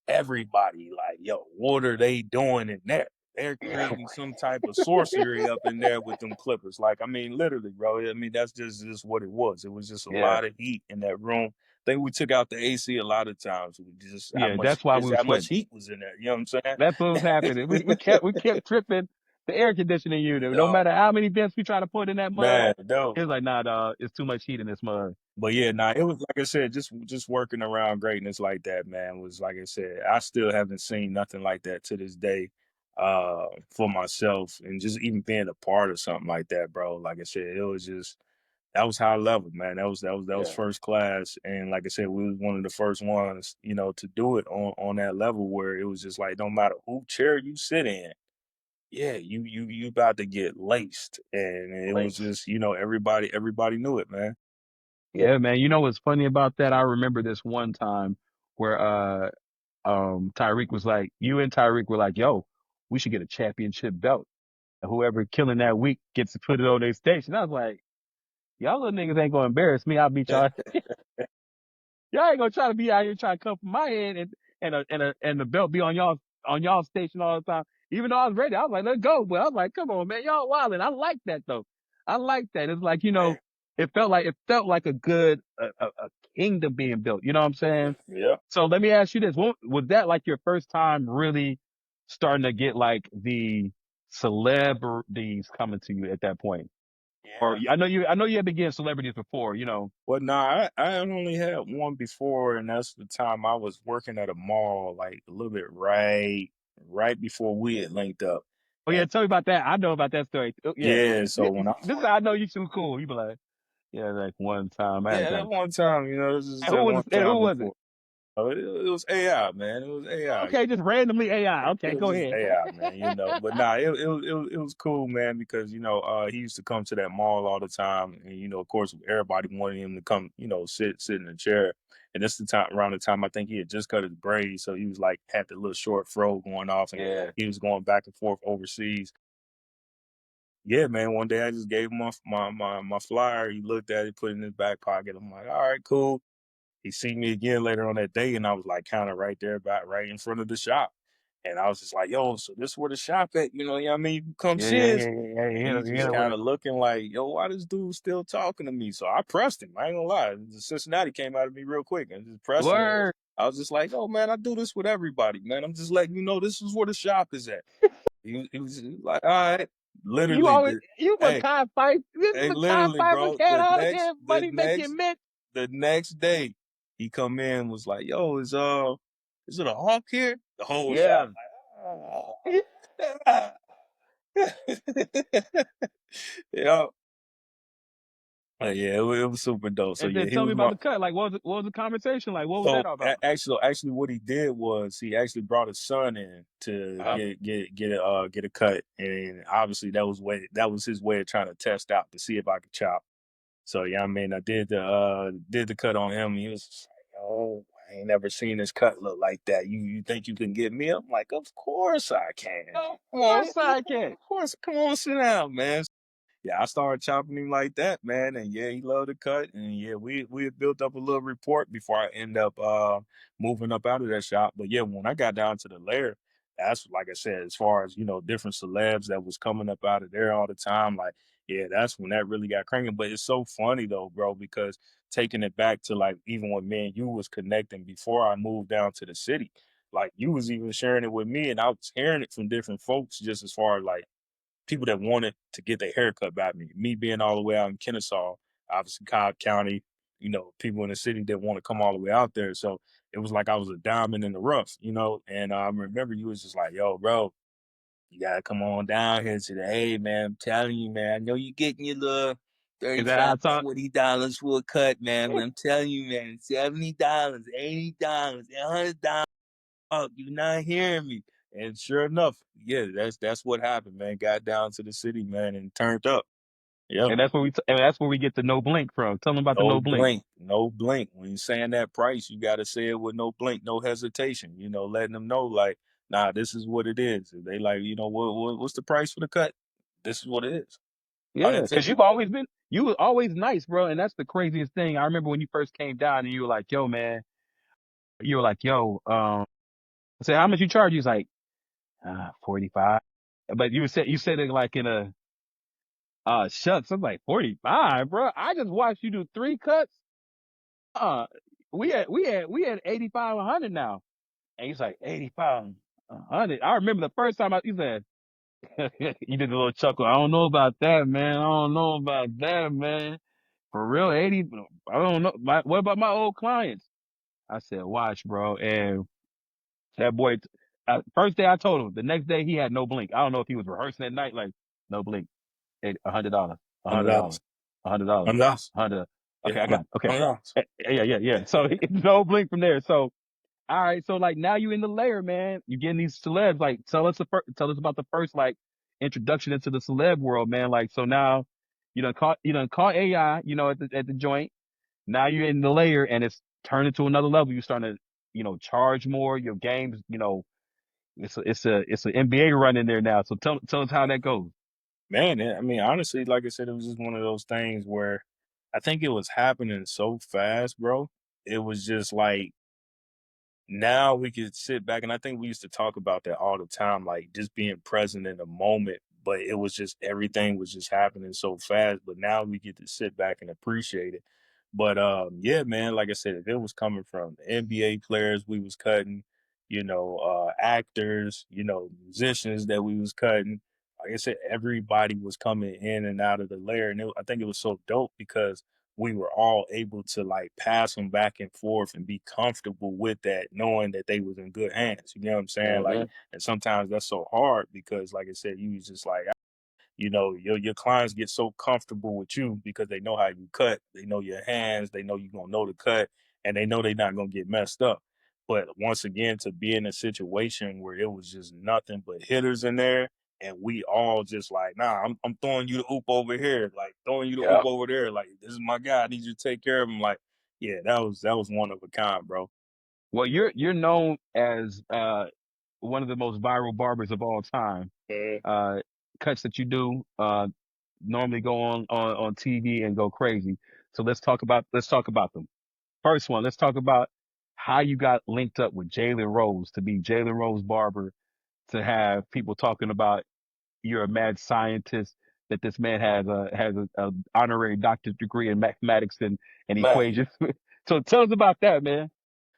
everybody like, yo, what are they doing in there? They're creating some type of sorcery up in there with them clippers. Like, I mean, literally, bro. I mean, that's just what it was. It was just a Yeah, lot of heat in that room. I think we took out the AC a lot of times. We just yeah. That's why we were how much sweating. heat was in there. You know what I'm That's what was saying? happening. We kept tripping the air conditioning unit. No No, matter how many vents we try to put in that mud, man, no. it was like, nah, dog, it's too much heat in this mud. But yeah, nah, it was like I said, just working around greatness like that, man, was like I said, I still haven't seen nothing like that to this day, for myself and just even being a part of something like that, bro. Like I said, it was just that was high level, man. That was Yeah. first class. And like I said, we was one of the first ones, to do it on that level where it was just like no matter who chair you sit in, yeah, you about to get laced. And it was Lace. just, everybody knew it, man. Yeah, man. You know what's funny about that? I remember this one time where Tyreek was like, you and Tyreek were like, yo, we should get a championship belt. And whoever killing that week gets to put it on their station. I was like, y'all little niggas ain't gonna embarrass me. I'll beat y'all. Y'all ain't gonna try to be out here trying to come from my head and the belt be on y'all station all the time. Even though I was ready, I was like, let's go. But I was like, come on, man, y'all wildin'. I like that though. I like that. It's like, it felt like a good a kingdom being built. You know what I'm saying? Yeah. So let me ask you this: was that like your first time really starting to get like the celebrities coming to you at that point? Or Yeah. I know you had been getting celebrities before. Well, no, I had only had one before, and that's the time I was working at a mall, like a little bit right before we had linked up. Oh yeah, And tell me about that. I know about that story. Oh, yeah, yeah, so when I was this is working, how I know you too cool. You be like, yeah, like one time I had yeah, got, that one time, this is and who that was one it? And who time was it? before. Oh, it was AI, man. It was AI. Okay, just randomly AI. It Okay, was go just ahead. AI, man, but nah, it was cool, man, because, he used to come to that mall all the time, and, of course, everybody wanted him to come, sit in a chair, and this the time around the time I think he had just cut his braids, so he was, like, had the little short fro going off, and Yeah. he was going back and forth overseas. Yeah, man, one day I just gave him my flyer, he looked at it, put it in his back pocket, I'm like, "Alright, cool." He seen me again later on that day, and I was like kind of right there, about right in front of the shop. And I was just like, "Yo, so this where the shop at? You know what I mean? You come Yeah, yeah, see us." yeah, yeah, And yeah. he Hit just it kind with of looking like, "Yo, why this dude still talking to me?" So I pressed him. I ain't gonna lie, the Cincinnati came out of me real quick and just pressed him. word. I was just like, "Oh man, I do this with everybody, man. I'm just letting you know this is where the shop is at." He was just like, "All right." You Literally, always you hey, Makai fight. This is hey, Makai literally, fight for bro. cat out here. Money making mint. The next day, he come in and was like, "Yo, is it a hawk here?" The whole Yeah. shop like, "Ah." Yeah. Yeah, it was super dope. So And yeah, then he tell me was about my the cut. Like, what was the conversation like? What was that so all about? actually, what he did was he actually brought his son in to Uh-huh. get a cut, and obviously that was his way of trying to test out to see if I could chop. So yeah, I mean, I did the cut on him. He was just like, "Oh, I ain't never seen this cut look like that. You think you can get me?" I'm like, "Of course I can. Of Come on, course I can. of course, come on, sit down, man." Yeah, I started chopping him like that, man, and yeah, he loved the cut, and yeah, we had built up a little rapport before I end up moving up out of that shop. But yeah, when I got down to the lair, that's like I said, as far as different celebs that was coming up out of there all the time, like yeah, that's when that really got cranking. But it's so funny though, bro, because taking it back to like even when me and you was connecting before I moved down to the city, like you was even sharing it with me, and I was hearing it from different folks, just as far as like people that wanted to get their hair cut by me. Me being all the way out in Kennesaw, obviously Cobb County, people in the city that want to come all the way out there. So it was like I was a diamond in the rough, And I remember you was just like, "Yo, bro, you gotta come on down here today. Hey, man, I'm telling you, man. I know you getting your little Is that how I $35, talk? $40 for a cut, man. But I'm telling you, man, $70, $80, $100. Oh, you not hearing me?" And sure enough, yeah, that's what happened, man. Got down to the city, man, and turned up. Yep. And that's where we get the no blink from. Tell them about the no blink. No blink. When you're saying that price, you got to say it with no blink, no hesitation. Letting them know like, nah, this is what it is. If they like, what's the price for the cut? This is what it is. Yeah, because Unintentional. you was always nice, bro. And that's the craziest thing. I remember when you first came down and you were like, "Yo, man," you were like, "Yo, I said, how much you charge?" You was like, 45. But you said it like in a shucks. I'm like, 45, bro. I just watched you do 3 cuts. Uh, we had 85, 100 now. And he's like, 85, 100. I remember the first time you said, you did a little chuckle. "I don't know about that, man. I don't know about that, man. For real, 80. I don't know. What about my old clients?" I said, "Watch, bro." And that boy, first day I told him, the next day he had no blink. I don't know if he was rehearsing at night, like, no blink. $100, $100. $100, $100, $100. 100. Yeah, Okay, I got it. Okay. $100. Yeah, yeah, yeah. So no blink from there. So, all right. So like now you in the layer, man. You getting these celebs. Like tell us about the first like introduction into the celeb world, man. Like so now you done caught AI, at the joint. Now you're in the layer and it's turned into another level. You're starting to, charge more. Your games, it's an NBA run in there now. So tell us how that goes. Man, I mean, honestly, like I said, it was just one of those things where I think it was happening so fast, bro. It was just like now we could sit back, and I think we used to talk about that all the time, like just being present in the moment. But it was just everything was just happening so fast. But now we get to sit back and appreciate it. But yeah, man, like I said, if it was coming from the NBA players we was cutting, actors, musicians that we was cutting. Like I said, everybody was coming in and out of the layer, and I think it was so dope because we were all able to like pass them back and forth and be comfortable with that, knowing that they was in good hands. You know what I'm saying? Like, Hmm. and sometimes that's so hard because, like I said, you was just like, your clients get so comfortable with you because they know how you cut, they know your hands, they know you're gonna know the cut, and they know they're not gonna get messed up. But once again, to be in a situation where it was just nothing but hitters in there, and we all just like, nah, I'm throwing you the oop over here, like throwing you the oop Yeah. over there, like this is my guy, I need you to take care of him. Like, yeah, that was one of a kind, bro. Well, you're known as one of the most viral barbers of all time. Mhm. Uh, Cuts that you do normally go on TV and go crazy. So let's talk about them. First one, let's talk about how you got linked up with Jalen Rose to be Jalen Rose Barber, to have people talking about you're a mad scientist, that this man has a honorary doctorate degree in mathematics and Man. equations. So tell us about that, man.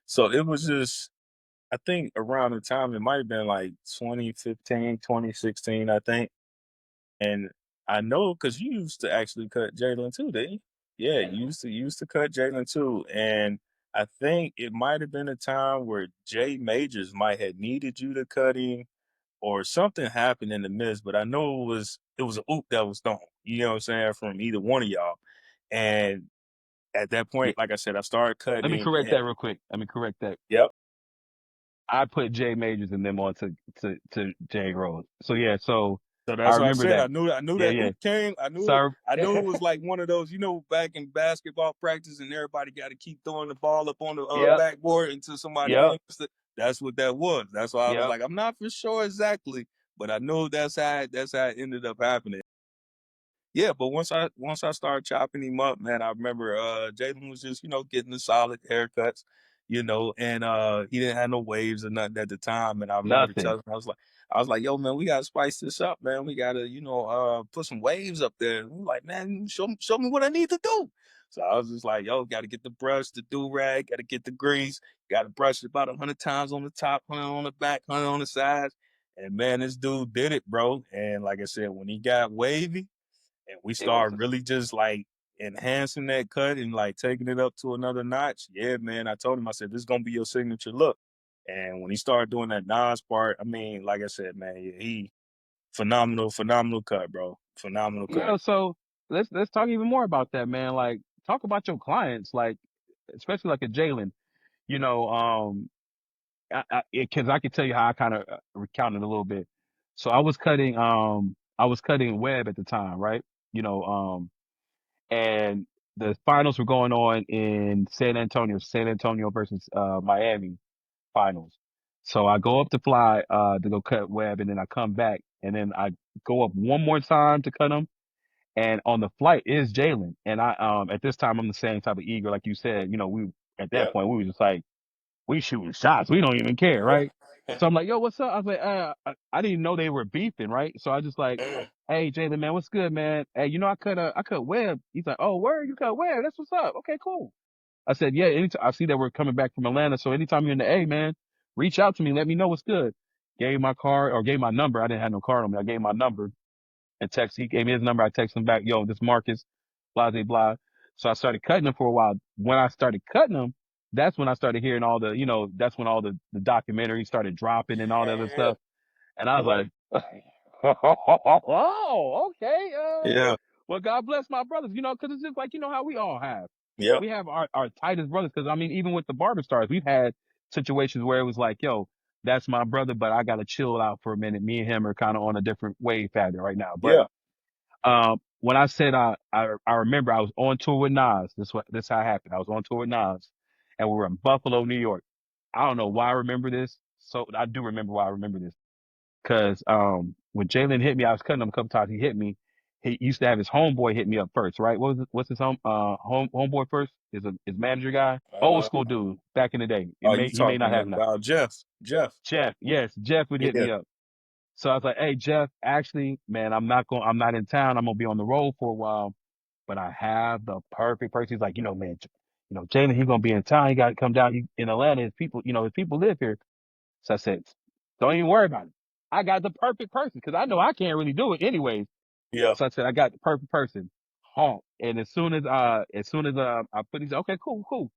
So it was just, I think around the time it might have been like 2015, 2016, I think. And I know because you used to actually cut Jalen too, didn't you? Yeah, you used to cut Jalen too. And I think it might have been a time where Jay Majors might have needed you to cut him or something happened in the midst, but I know it was a oop that was thrown, you know what I'm saying, from either one of y'all. And at that Yeah, point, like I said, I started let cutting me him. correct that real quick. Let me correct that. Yep. I put Jay Majors and them on to Jay Rose. So yeah, so So I that's what I remember said. that. I knew Yeah, that yeah. oop came. So I knew it was like one of those, back in basketball practice and everybody got to keep throwing the ball up on the yep, backboard until somebody yep, finished it. That's what that was. That's why I was yep. like, I'm not for sure exactly, but I know that's how it ended up happening. Yeah, but once I started chopping him up, man, I remember Jalen was just, getting the solid haircuts, and he didn't have no waves or nothing at the time. And I remember Nothing. telling him, I was like, yo, man, we gotta spice this up, man. We gotta, put some waves up there. And we like, man, show me what I need to do. So I was just like, yo, gotta get the brush, the do-rag, gotta get the grease, gotta brush it about 100 times on the top, 100 on the back, 100 on the sides. And man, this dude did it, bro. And like I said, when he got wavy, and we It was start really just like enhancing that cut and like taking it up to another notch. Yeah, man. I told him, I said, this is gonna be your signature look. And when he started doing that Nas part, I mean, like I said, man, yeah, he phenomenal, phenomenal cut, bro. Phenomenal cut. so let's talk even more about that, man. Like talk about your clients, like especially like a Jalen. You know, because I can tell you how I kind of recounted a little bit. So I was cutting web at the time, right? You know, and the finals were going on in San Antonio versus Miami finals. So I go up to fly to go cut web, and then I come back, and then I go up one more time to cut him. And on the flight is Jalen, and I at this time I'm the same type of eager, like you said. We at that Yeah. point we were just like we shooting shots, we don't even care, right? So I'm like, yo, what's up? I was like, I didn't even know they were beefing, right? So I just like, hey, Jalen, man, what's good, man? Hey, I cut web. He's like, oh, word, you cut web? That's what's up. Okay, cool. I said, yeah. Anytime I see that we're coming back from Atlanta, so anytime you're in the A, man, reach out to me, let me know what's good. Gave my card or gave my number. I didn't have no card on me. I gave my number and text. He gave me his number. I text him back, yo, this Marcus, blah, blah, blah. So I started cutting him for a while. When I started cutting him, that's when I started hearing that's when all the documentaries started dropping and all that other stuff. And I was like, oh, okay. Yeah. Well, God bless my brothers, because it's just like, how we all have. Yep. We have our tightest brothers. Because, I mean, even with the Barber Stars, we've had situations where it was like, yo, that's my brother, but I got to chill out for a minute. Me and him are kind of on a different wave pattern right now. But Yeah. when I said I remember I was on tour with Nas. This how it happened. I was on tour with Nas, and we were in Buffalo, New York. I don't know why I remember this. So I do remember why I remember this. Cause when Jalen hit me, I was cutting him a couple times. He hit me. He used to have his homeboy hit me up first, right? What's his homeboy first? His manager guy, old Uh, school dude back in the day. oh, you He may not talking have now. about Jeff? Jeff. Jeff, yes, Jeff would hit Yeah. me up. So I was like, hey Jeff, actually, man, I'm not in town. I'm gonna be on the road for a while, but I have the perfect person. He's like, man, Jalen, he's gonna be in town. He got to come down in Atlanta. His people live here. So I said, don't even worry about it. I got the perfect person because I know I can't really do it anyways. Yeah. So I said, I got the perfect person. Honk. And as soon as I put these, okay, cool, cool.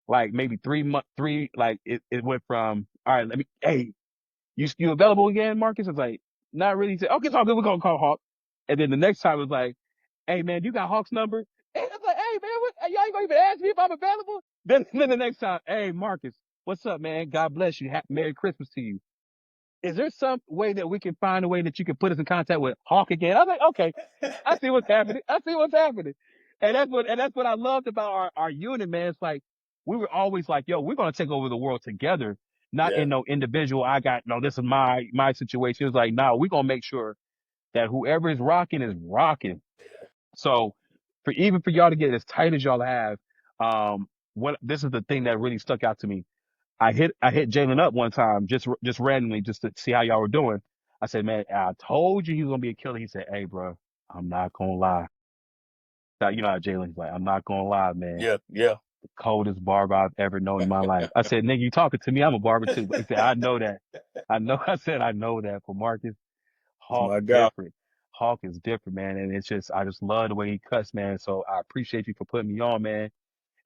Like maybe 3 months, like it went from, all right, hey, you available again, Marcus? I was like, not really. He said, okay, it's all good. We're going to call Hawk. And then the next time it was like, hey man, you got Hawk's number? And I was like, hey man, y'all ain't gonna even ask me if I'm available? Then the next time, hey Marcus, What's up, man? God bless you. Merry Christmas to you. Is there some way that we can find a way that you can put us in contact with Hawk again? I was like, okay, I see what's happening. I see what's happening. And that's what I loved about our unit, man. It's like, we were always like, yo, we're going to take over the world together, not Yeah, in no individual. No, this is my situation. It's like, no, we're going to make sure that whoever is rocking is rocking. So even for y'all to get as tight as y'all have, this is the thing that really stuck out to me. I hit Jalen up one time, just randomly, just to see how y'all were doing. I said, man, I told you he was gonna be a killer. He said, hey, bro, I'm not gonna lie. Now, you know how Jalen's like, I'm not gonna lie, man. yeah, yeah. The coldest barber I've ever known in my life. I said, nigga, you talking to me? I'm a barber too. But he said, I know that. I know. I said, I know that. For Marcus, It's Hawk my guy. different. Hawk is different, man. And I just love the way he cuts, man. So I appreciate you for putting me on, man.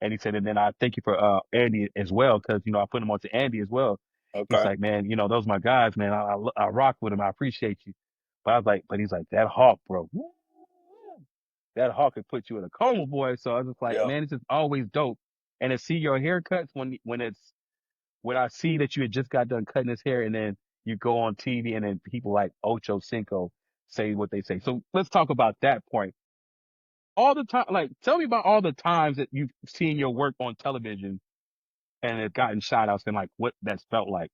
And he said, and then I thank you for Andy as well, because I put him on to Andy as well. He's Okay. like, man, those are my guys, man. I rock with him. I appreciate you. But I was like, but he's like, that Hawk, bro. That Hawk could put you in a coma, boy. So I was just like, Yeah. man, it's just always dope. And to see your haircuts when I see that you had just got done cutting his hair, and then you go on TV, and then people like Ocho Cinco say what they say. So let's talk about that point. All the time, like, tell me about all the times that you've seen your work on television and have gotten shout outs, and like what that's felt like.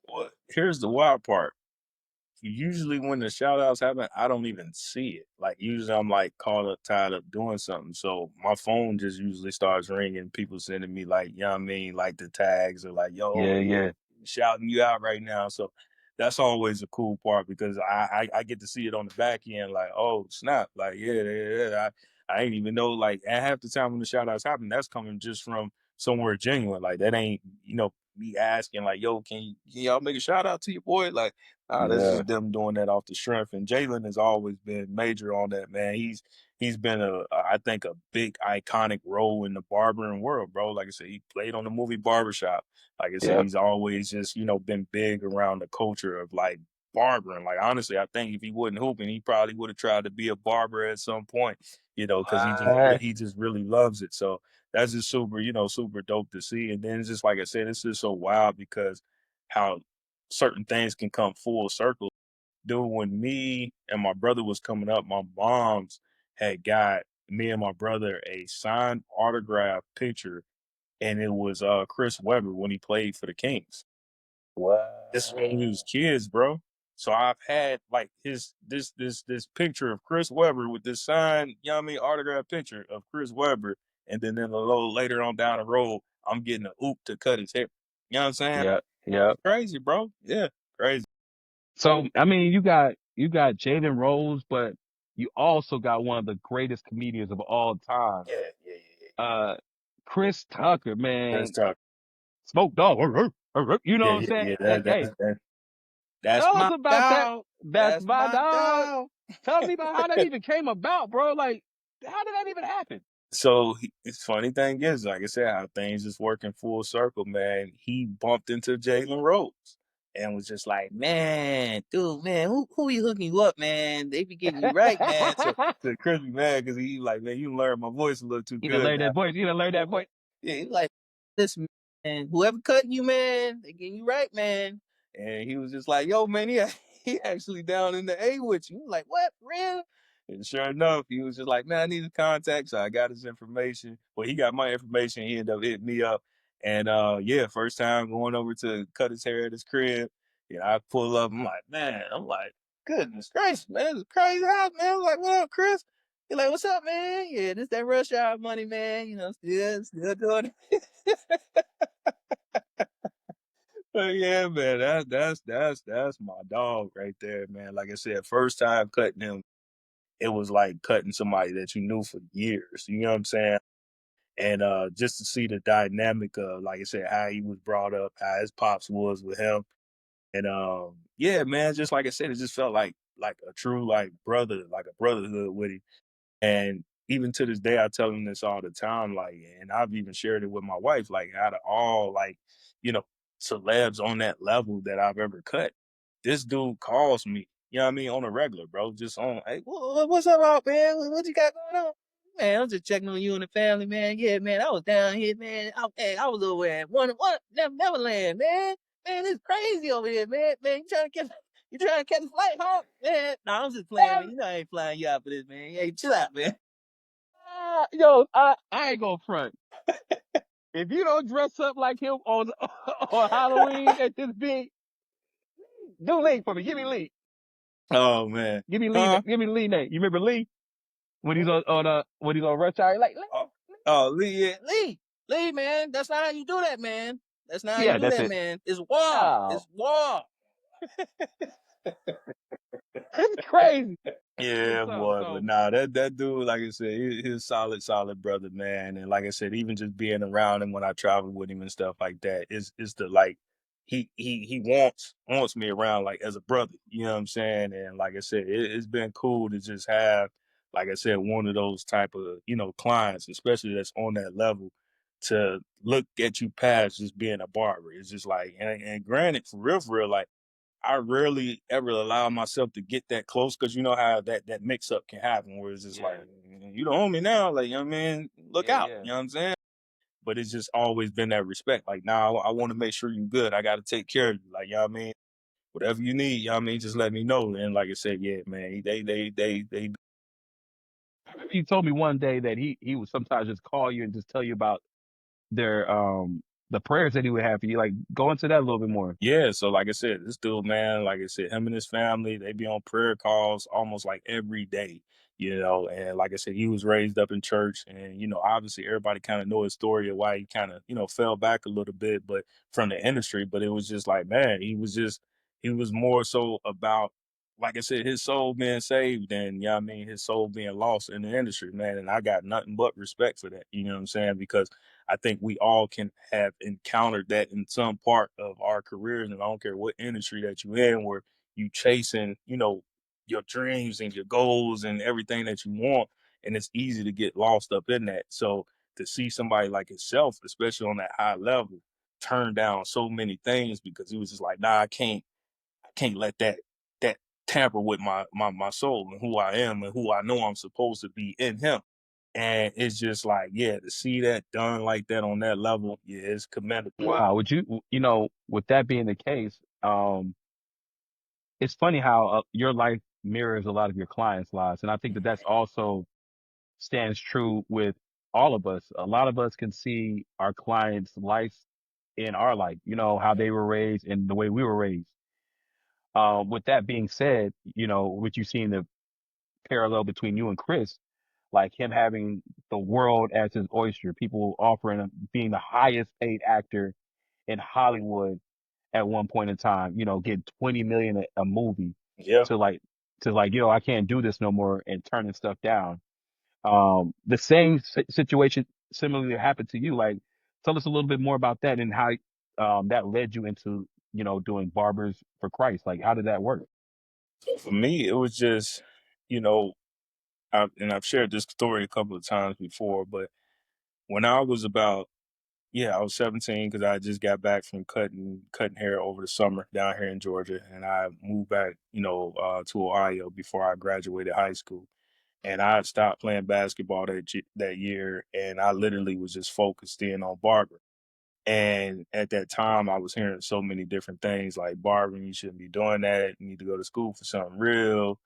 Well, here's the wild part. Usually when the shout outs happen, I don't even see it. Like usually I'm like caught up, tied up doing something. So my phone just usually starts ringing, people sending me like, you know what I mean, like the tags or like, yo, Yeah, yeah, yeah, shouting you out right now. So that's always a cool part because I get to see it on the back end, like, oh snap, like yeah. I ain't even know like at half the time when the shout outs happen, that's coming just from somewhere genuine. Like that ain't, me asking like, yo, can y'all make a shout out to your boy? Like, that's yeah, just them doing that off the strength. And Jalen has always been major on that, man. He's been I think a big iconic role in the barbering world, bro. Like I said, he played on the movie Barbershop. Like I said, yep, he's always just, been big around the culture of like barbering. Like honestly, I think if he wasn't hooping, he probably would have tried to be a barber at some point, because what? he just really loves it. So that's just super, super dope to see. And then it's just like I said, it's just so wild because how certain things can come full circle. Dude, when me and my brother was coming up, my moms had got me and my brother a signed autograph picture, and it was Chris Webber when he played for the Kings. This is when we was kids, bro. So I've had like his this picture of Chris Webber with this signed, you know what I mean, autograph picture of Chris Webber, and then a little later on down the road, I'm getting a oop to cut his hair. You know what I'm saying? Yep, yep. Crazy, bro. Yeah, crazy. So I mean, you got Jaden Rose, but you also got one of the greatest comedians of all time, Yeah, yeah, yeah, uh, Chris Tucker, yeah. Let's man. talk. Smoke dog. You know Yeah, what I'm yeah, saying? yeah. Like, hey, That's tell us my about that. dog. That's That's my my dog. dog. Tell me about how that even came about, bro. Like, how did that even happen? So it's funny thing is, like I said, how things just working full circle, man. He bumped into Jalen Rose and was just like, man, dude, man, who you hooking you up, man? They be getting you right, man. So Chris be mad because he like, man, you learn my voice a little too You done good learned now. that voice. You done learned that voice. Yeah, he's like, listen, man, whoever cutting you, man, they getting you right, man. And he was just like, yo, man, he actually down in the A with you. Like, what, real? And sure enough, he was just like, man, I need his contact. So I got his information. Well, he got my information. He ended up hitting me up. And yeah, first time going over to cut his hair at his crib. I pull up. I'm like, goodness gracious, man, it's a crazy house, man. I'm like, what up, Chris? He's like, what's up, man? Yeah, this that rush hour money, man. Still doing it. But yeah, man, that's my dog right there, man. Like I said, first time cutting him, it was like cutting somebody that you knew for years. You know what I'm saying? And just to see the dynamic of, like I said, how he was brought up, how his pops was with him. And yeah, man, just like I said, it just felt like a true like brother, like a brotherhood with him. And even to this day, I tell him this all the time, like, and I've even shared it with my wife, like, out of all, like, you know, celebs on that level that I've ever cut, this dude calls me, you know what I mean, on a regular, bro, just on, hey, what's up, out, man? What you got going on? Man, I'm just checking on you and the family, man. Yeah, man, I was down here, man. I was over at Neverland, man. Man, it's crazy over here, man. Man, you trying to catch a flight, huh? Man, no, I'm just playing, man. You know I ain't flying you out for this, man. Hey, chill out, man. Yo, I ain't gonna front. If you don't dress up like him on on Halloween at this big, do Lee for me. Give me Lee. Oh man. Give me Lee. Huh? Give me Lee name. You remember Lee when he's when he's on Rush Hour? Like, Oh, Lee, yeah. Lee, man, that's not how you do that, man. That's not how you yeah, do that's that, it. man. It's war. Oh, It's war. it's crazy. Yeah, boy. But So nah, that dude, like I said, he's solid brother, man. And like I said, even just being around him when I travel with him and stuff like that, is the like he wants me around like as a brother. You know what I'm saying? And like I said, it's been cool to just have, like I said, one of those type of clients, especially that's on that level, to look at you past just being a barber. It's just like, and granted, for real, like. I rarely ever allow myself to get that close because you know how that mix up can happen where it's just like yeah, you the homie now, like man, look yeah, out. yeah. You know what I'm saying? But it's just always been that respect. Like now I want to make sure you good. I gotta take care of you. Like, you know what I mean? Whatever you need, you know what I mean, just let me know. And like I said, yeah, man, they He told me one day that he would sometimes just call you and just tell you about their the prayers that he would have for you. Like, go into that a little bit more. Yeah, so like I said, this dude, man, like I said, him and his family, they be on prayer calls almost like every day, and like I said, he was raised up in church and, obviously everybody kind of know his story of why he kind of, fell back a little bit, but from the industry, but it was just like, man, he was more so about, like I said, his soul being saved than, you know what I mean, his soul being lost in the industry, man. And I got nothing but respect for that, you know what I'm saying? Because I think we all can have encountered that in some part of our careers, and I don't care what industry that you're in, where you chasing, your dreams and your goals and everything that you want, and it's easy to get lost up in that. So to see somebody like himself, especially on that high level, turn down so many things because he was just like, nah, I can't let that tamper with my soul and who I am and who I know I'm supposed to be in him. And it's just like, yeah, to see that done like that on that level, yeah, it's commendable. Wow. Would with that being the case, it's funny how your life mirrors a lot of your clients' lives, and I think that that's also stands true with all of us. A lot of us can see our clients' life in our life. You know how they were raised and the way we were raised. With that being said, what you see in the parallel between you and Chris, like him having the world as his oyster, people offering him being the highest paid actor in Hollywood at one point in time, get 20 million a movie Yeah. to like I can't do this no more and turning stuff down. The same situation similarly happened to you. Like, tell us a little bit more about that and how that led you into, doing Barbers for Christ. Like, how did that work? For me, it was just, you know, I've shared this story a couple of times before, but when I was about, yeah, I was 17 because I just got back from cutting hair over the summer down here in Georgia, and I moved back, to Ohio before I graduated high school. And I stopped playing basketball that year, and I literally was just focused in on barber. And at that time, I was hearing so many different things like barbering, you shouldn't be doing that. You need to go to school for something real.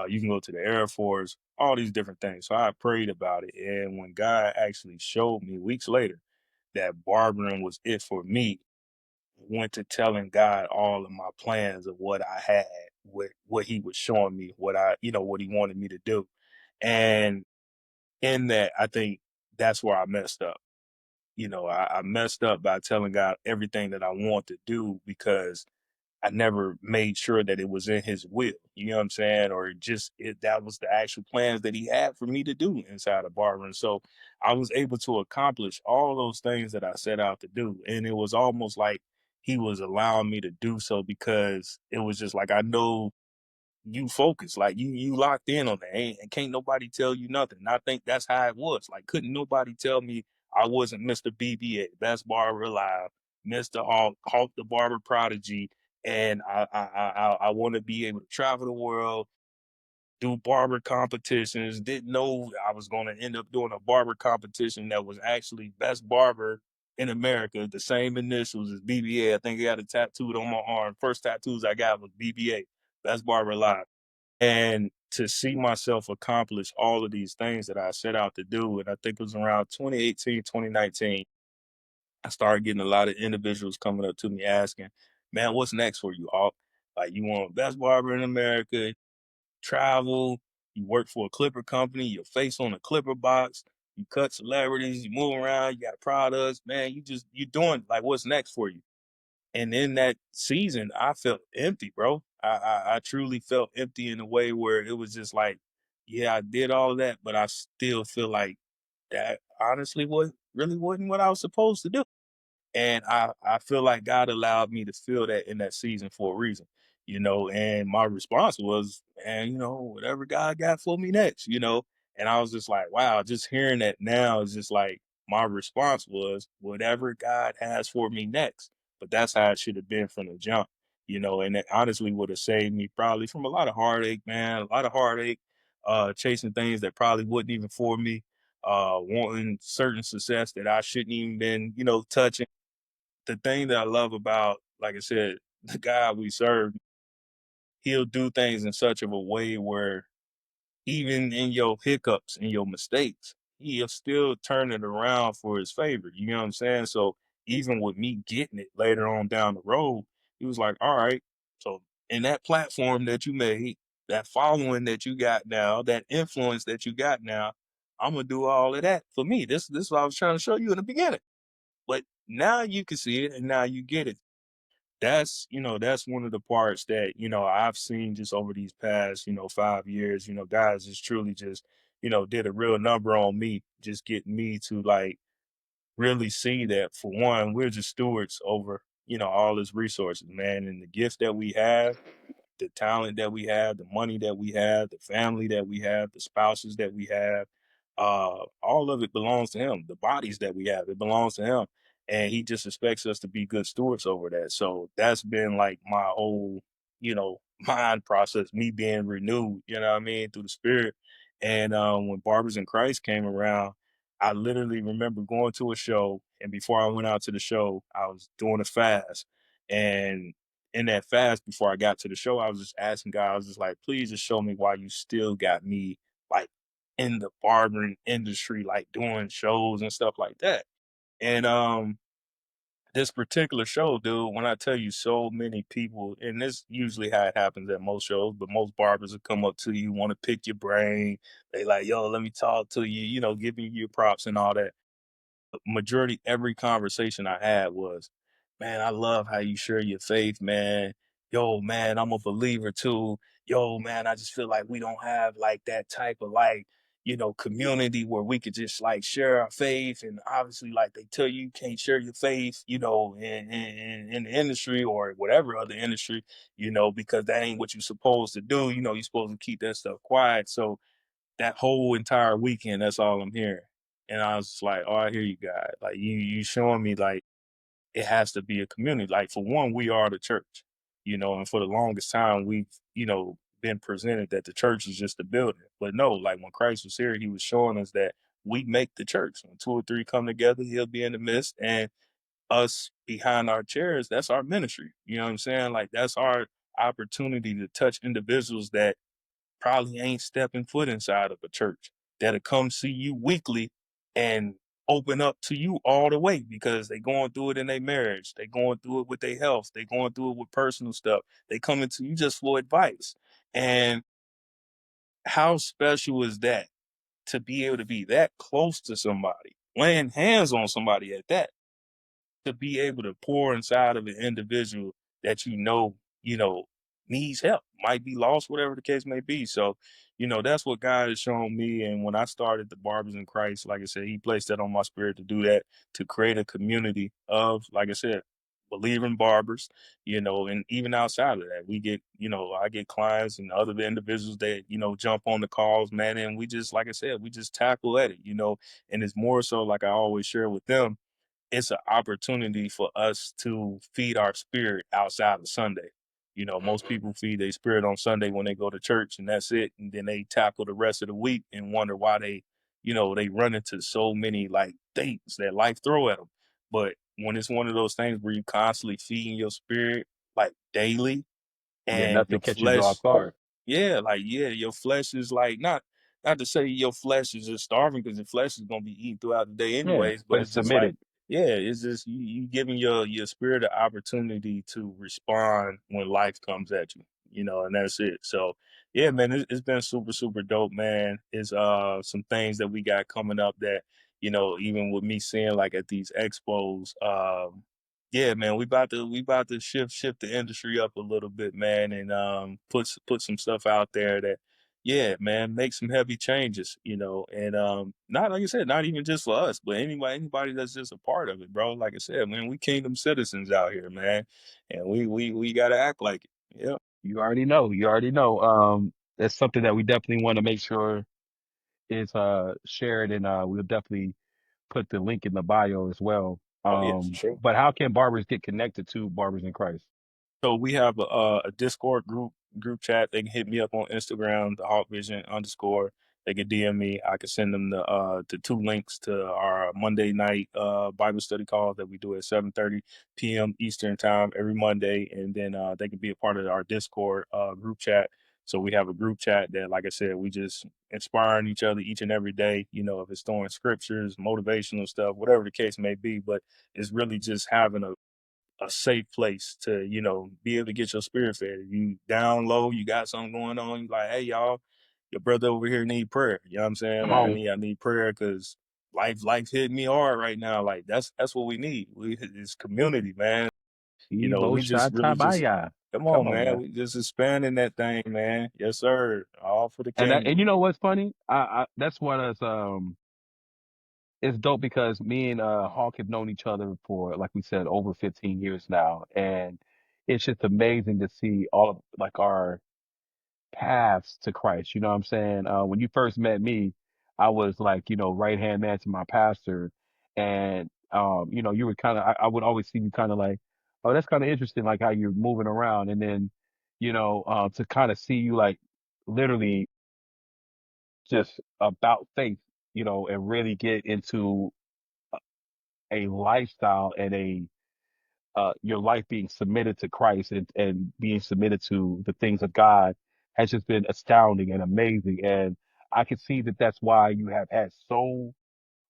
You can go to the Air Force, all these different things. So I prayed about it. And when God actually showed me weeks later that barbering was it for me, went to telling God all of my plans of what I had, what he was showing me, what he wanted me to do. And in that, I think that's where I messed up. I messed up by telling God everything that I want to do because I never made sure that it was in his will. You know what I'm saying? Or that was the actual plans that he had for me to do inside of Barber. And so I was able to accomplish all those things that I set out to do. And it was almost like he was allowing me to do so because it was just like, I know you focused, like you locked in on that, and can't nobody tell you nothing. And I think that's how it was. Like, couldn't nobody tell me I wasn't Mr. BBA, best barber alive, Mr. Hawk the barber prodigy, and I want to be able to travel the world, do barber competitions. Didn't know I was going to end up doing a barber competition that was actually best barber in America, the same initials as BBA. I think I got it tattooed on my arm. First tattoos I got was BBA, best barber alive. And to see myself accomplish all of these things that I set out to do, and I think it was around 2018, 2019, I started getting a lot of individuals coming up to me asking, man, what's next for you, Hawk? Like, you want best barber in America, travel, you work for a clipper company, your face on a clipper box, you cut celebrities, you move around, you got products, man, you doing like what's next for you. And in that season, I felt empty, bro. I truly felt empty in a way where it was just like, yeah, I did all of that, but I still feel like that honestly was really wasn't what I was supposed to do. And I feel like God allowed me to feel that in that season for a reason, and my response was, and whatever God got for me next, and I was just like, wow, just hearing that now is just like my response was whatever God has for me next. But that's how it should have been from the jump, and it honestly would have saved me probably from a lot of heartache, man, a lot of heartache, chasing things that probably wasn't even for me, wanting certain success that I shouldn't even been, touching. The thing that I love about, like I said, the God we serve, he'll do things in such of a way where even in your hiccups and your mistakes, he'll still turn it around for his favor. You know what I'm saying? So even with me getting it later on down the road, he was like, all right, so in that platform that you made, that following that you got now, that influence that you got now, I'm gonna do all of that for me. This is what I was trying to show you in the beginning. But now you can see it and now you get it. That's one of the parts that, I've seen just over these past, 5 years, guys just truly just, did a real number on me, just getting me to like really see that for one, we're just stewards over, all this resources, man. And the gifts that we have, the talent that we have, the money that we have, the family that we have, the spouses that we have, all of it belongs to him. The bodies that we have, it belongs to him. And he just expects us to be good stewards over that. So that's been like my whole, mind process, me being renewed, you know what I mean, through the spirit. And when Barbers in Christ came around, I literally remember going to a show. And before I went out to the show, I was doing a fast. And in that fast before I got to the show, I was just asking God, I was just like, please just show me why you still got me like in the barbering industry, like doing shows and stuff like that. And this particular show, dude, when I tell you so many people, and this usually how it happens at most shows, but most barbers will come up to you, want to pick your brain. They like, yo, let me talk to you, giving you your props and all that. Majority every conversation I had was, man, I love how you share your faith, man. Yo, man, I'm a believer too. Yo, man, I just feel like we don't have like that type of like, community where we could just like share our faith. And obviously, like they tell you, you can't share your faith, in the industry or whatever other industry, because that ain't what you're supposed to do. You're supposed to keep that stuff quiet. So that whole entire weekend, that's all I'm hearing. And I was just like, oh, I hear you guys. Like you showing me like it has to be a community. Like for one, we are the church, and for the longest time we've, been presented that the church is just a building. But no, like when Christ was here, he was showing us that we make the church. When two or three come together, he'll be in the midst. And us behind our chairs, that's our ministry. You know what I'm saying? Like that's our opportunity to touch individuals that probably ain't stepping foot inside of a church that'll come see you weekly and open up to you all the way because they going through it in their marriage. They going through it with their health. They going through it with personal stuff. They coming to you just for advice. And how special is that to be able to be that close to somebody, laying hands on somebody at that? To be able to pour inside of an individual that you know, needs help, might be lost, whatever the case may be. So, that's what God has shown me. And when I started the Barbers in Christ, like I said, he placed that on my spirit to do that, to create a community of, like I said, believing barbers, and even outside of that, we get, I get clients and other individuals that, jump on the calls, man. And we just, like I said, we just tackle at it, and it's more so like I always share with them, it's an opportunity for us to feed our spirit outside of Sunday. You know, most people feed their spirit on Sunday when they go to church, and that's it. And then they tackle the rest of the week and wonder why they, you know, they run into so many like things that life throw at them. But when it's one of those things where you constantly feeding your spirit like daily, Yeah, and nothing your catches you off flesh, guard. yeah, like yeah, your flesh is like not to say your flesh is just starving because your flesh is gonna be eating throughout the day Yeah, anyways, but but it's it's just like submitted. yeah, it's just you giving your spirit an opportunity to respond when life comes at you, you know, and that's it. So yeah, man, it's been super super dope, man. It's some things that we got coming up that you know even with me seeing like at these expos, yeah, man, we about to shift the industry up a little bit, man, and put some stuff out there that, yeah, man, make some heavy changes, you know, and not like I said, not even just for us, but anybody that's just a part of it, bro. Like I said, man, we kingdom citizens out here, man, and we gotta act like it. Yeah, You already know. You already know. That's something that we definitely want to make sure is shared, and we'll definitely put the link in the bio as well. oh yeah, for sure. But how can barbers get connected to Barbers in Christ? So we have a Discord group chat. They can hit me up on Instagram, the Hawk Vision _. They can DM me. I can send them the two links to our Monday night Bible study calls that we do at 7:30 p.m. Eastern time every Monday, and then they can be a part of our Discord group chat. So we have a group chat that, like I said, we just inspiring each other each and every day. You know, if it's throwing scriptures, motivational stuff, whatever the case may be, but it's really just having a safe place to, you know, be able to get your spirit fed. If you down low, you got something going on, you like, hey y'all, your brother over here need prayer. You know what I'm saying? Come Like on, I need prayer because life hit me hard right now. Like that's what we need. It's community, man. You know, Evo we just really just Shatabaya. come Come on, on man. now. We just expanding that thing, man. Yes, sir. All for the And kingdom. you know what's funny? I that's what is it's dope because me and Hawk have known each other for, like we said, over 15 years now, and it's just amazing to see all of like our paths to Christ. You know what I'm saying? When you first met me, I was like, right hand man to my pastor. And, you were kind of, I would always see you kind of like, oh, that's kind of interesting, like how you're moving around. And then, to kind of see you like literally just about faith, and really get into a lifestyle and your life being submitted to Christ and being submitted to the things of God has just been astounding and amazing. And I can see that that's why you have had so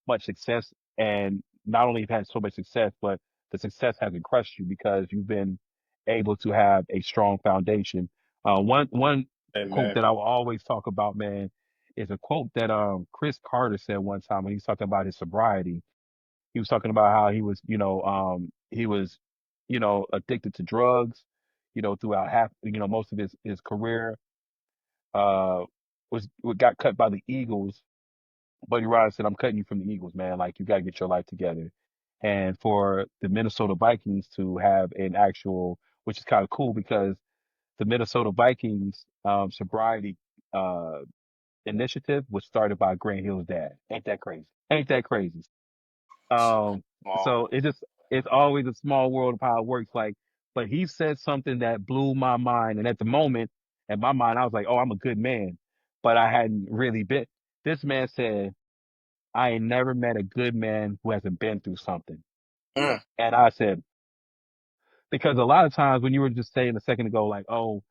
much success, and not only have had so much success, but the success hasn't crushed you because you've been able to have a strong foundation. One quote Amen. that I will always talk about, man, is a quote that Chris Carter said one time when he was talking about his sobriety. He was talking about how he was addicted to drugs, throughout most of his career, uh, got cut by the Eagles. Buddy Ryan said, I'm cutting you from the Eagles, man. Like, you got to get your life together. And for the Minnesota Vikings to have an actual, which is kind of cool because the Minnesota Vikings, sobriety, uh, initiative was started by Grant Hill's dad. Ain't that crazy? Ain't that crazy? Um, Wow. so it's always a small world of how it works. Like, but he said something that blew my mind. And at the moment, in my mind, I was like, oh, I'm a good man, but I hadn't really been. This man said, I ain't never met a good man who hasn't been through something. Mm, And I said, because a lot of times when you were just saying a second ago, like, oh,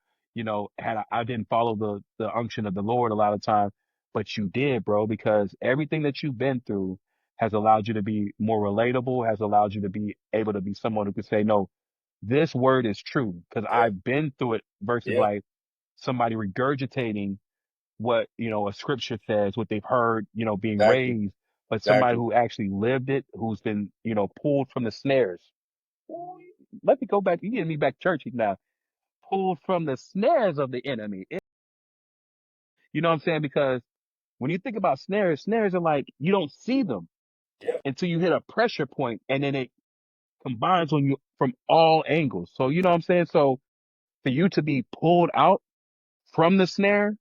had I didn't follow the unction of the Lord a lot of times, but you did, bro, because everything that you've been through has allowed you to be more relatable, has allowed you to be able to be someone who could say, no, this word is true because yeah, I've been through it versus yeah, like somebody regurgitating what, a scripture says, what they've heard, being exactly, raised, but somebody exactly. who actually lived it, who's been, pulled from the snares. Let me go back. You getting me back churchy now. Pulled from the snares of the enemy. You know what I'm saying? Because when you think about snares are like, you don't see them Yeah, until you hit a pressure point and then it combines on you from all angles. So, you know what I'm saying? So for you to be pulled out from the snare,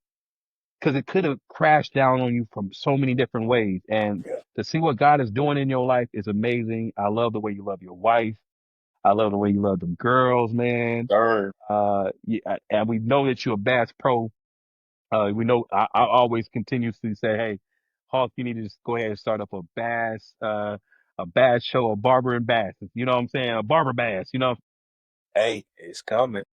because it could have crashed down on you from so many different ways. And yeah, to see what God is doing in your life is amazing. I love the way you love your wife. I love the way you love them girls, man. Sir. Yeah, and we know that you're a Bass Pro. We know I always continuously say, hey, Hawk, you need to just go ahead and start up a bass show, a barber and bass. You know what I'm saying? A barber bass, you know? Hey, it's coming.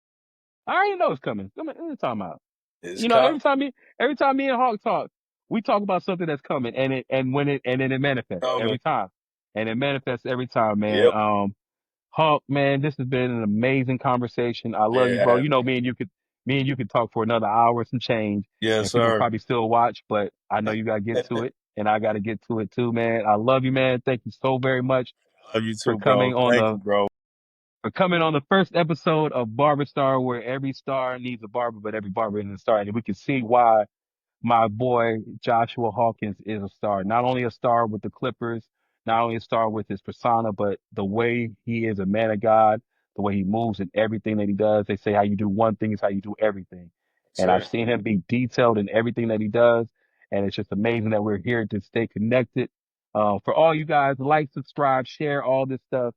I already know it's coming. What are you talking about? It's You know, coming. every time me and Hawk talk, we talk about something that's coming and then it manifests Coming. every time. And it manifests every time, man. Yep. Hawk, man, this has been an amazing conversation. I love you, bro. Yeah. You know, me and you could talk for another hour and some change, Yes, and people sir. probably still watch, but I know you gotta get to it, and I gotta get to it too, man. I love you, man. Thank you so very much Love you for too, bro. Thank you, bro. coming on the first episode of BarberStar, where every star needs a barber, but every barber isn't a star, and we can see why my boy Joshua Hawkins is a star. Not only a star with the Clippers, not only a star with his persona, but the way he is a man of God, the way he moves and everything that he does. They say how you do one thing is how you do everything. And I've Sir. seen him be detailed in everything that he does. And it's just amazing that we're here to stay connected. For all you guys, like, subscribe, share all this stuff.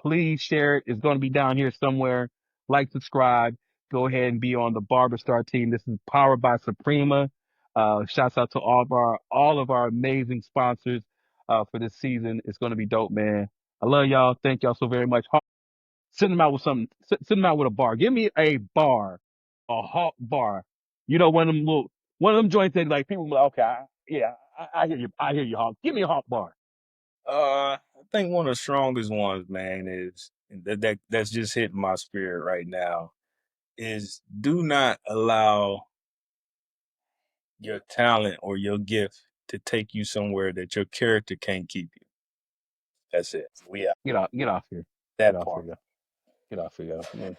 Please share it. It's going to be down here somewhere. Like, subscribe. Go ahead and be on the BarberStar team. This is powered by Suprema. Shouts out to all of our amazing sponsors for this season. It's going to be dope, man. I love y'all. Thank y'all so very much. Send them out with something. Send them out with a bar. Give me a bar, a Hawk bar. You know, one of them joints that like people be like, okay, I hear you. I hear you, Hawk. Give me a Hawk bar. I think one of the strongest ones, man, is that's just hitting my spirit right now. Is do not allow your talent or your gift to take you somewhere that your character can't keep you. That's it. We out. Get off here. Get That off here, part. y'all. Get off here, y'all. Man.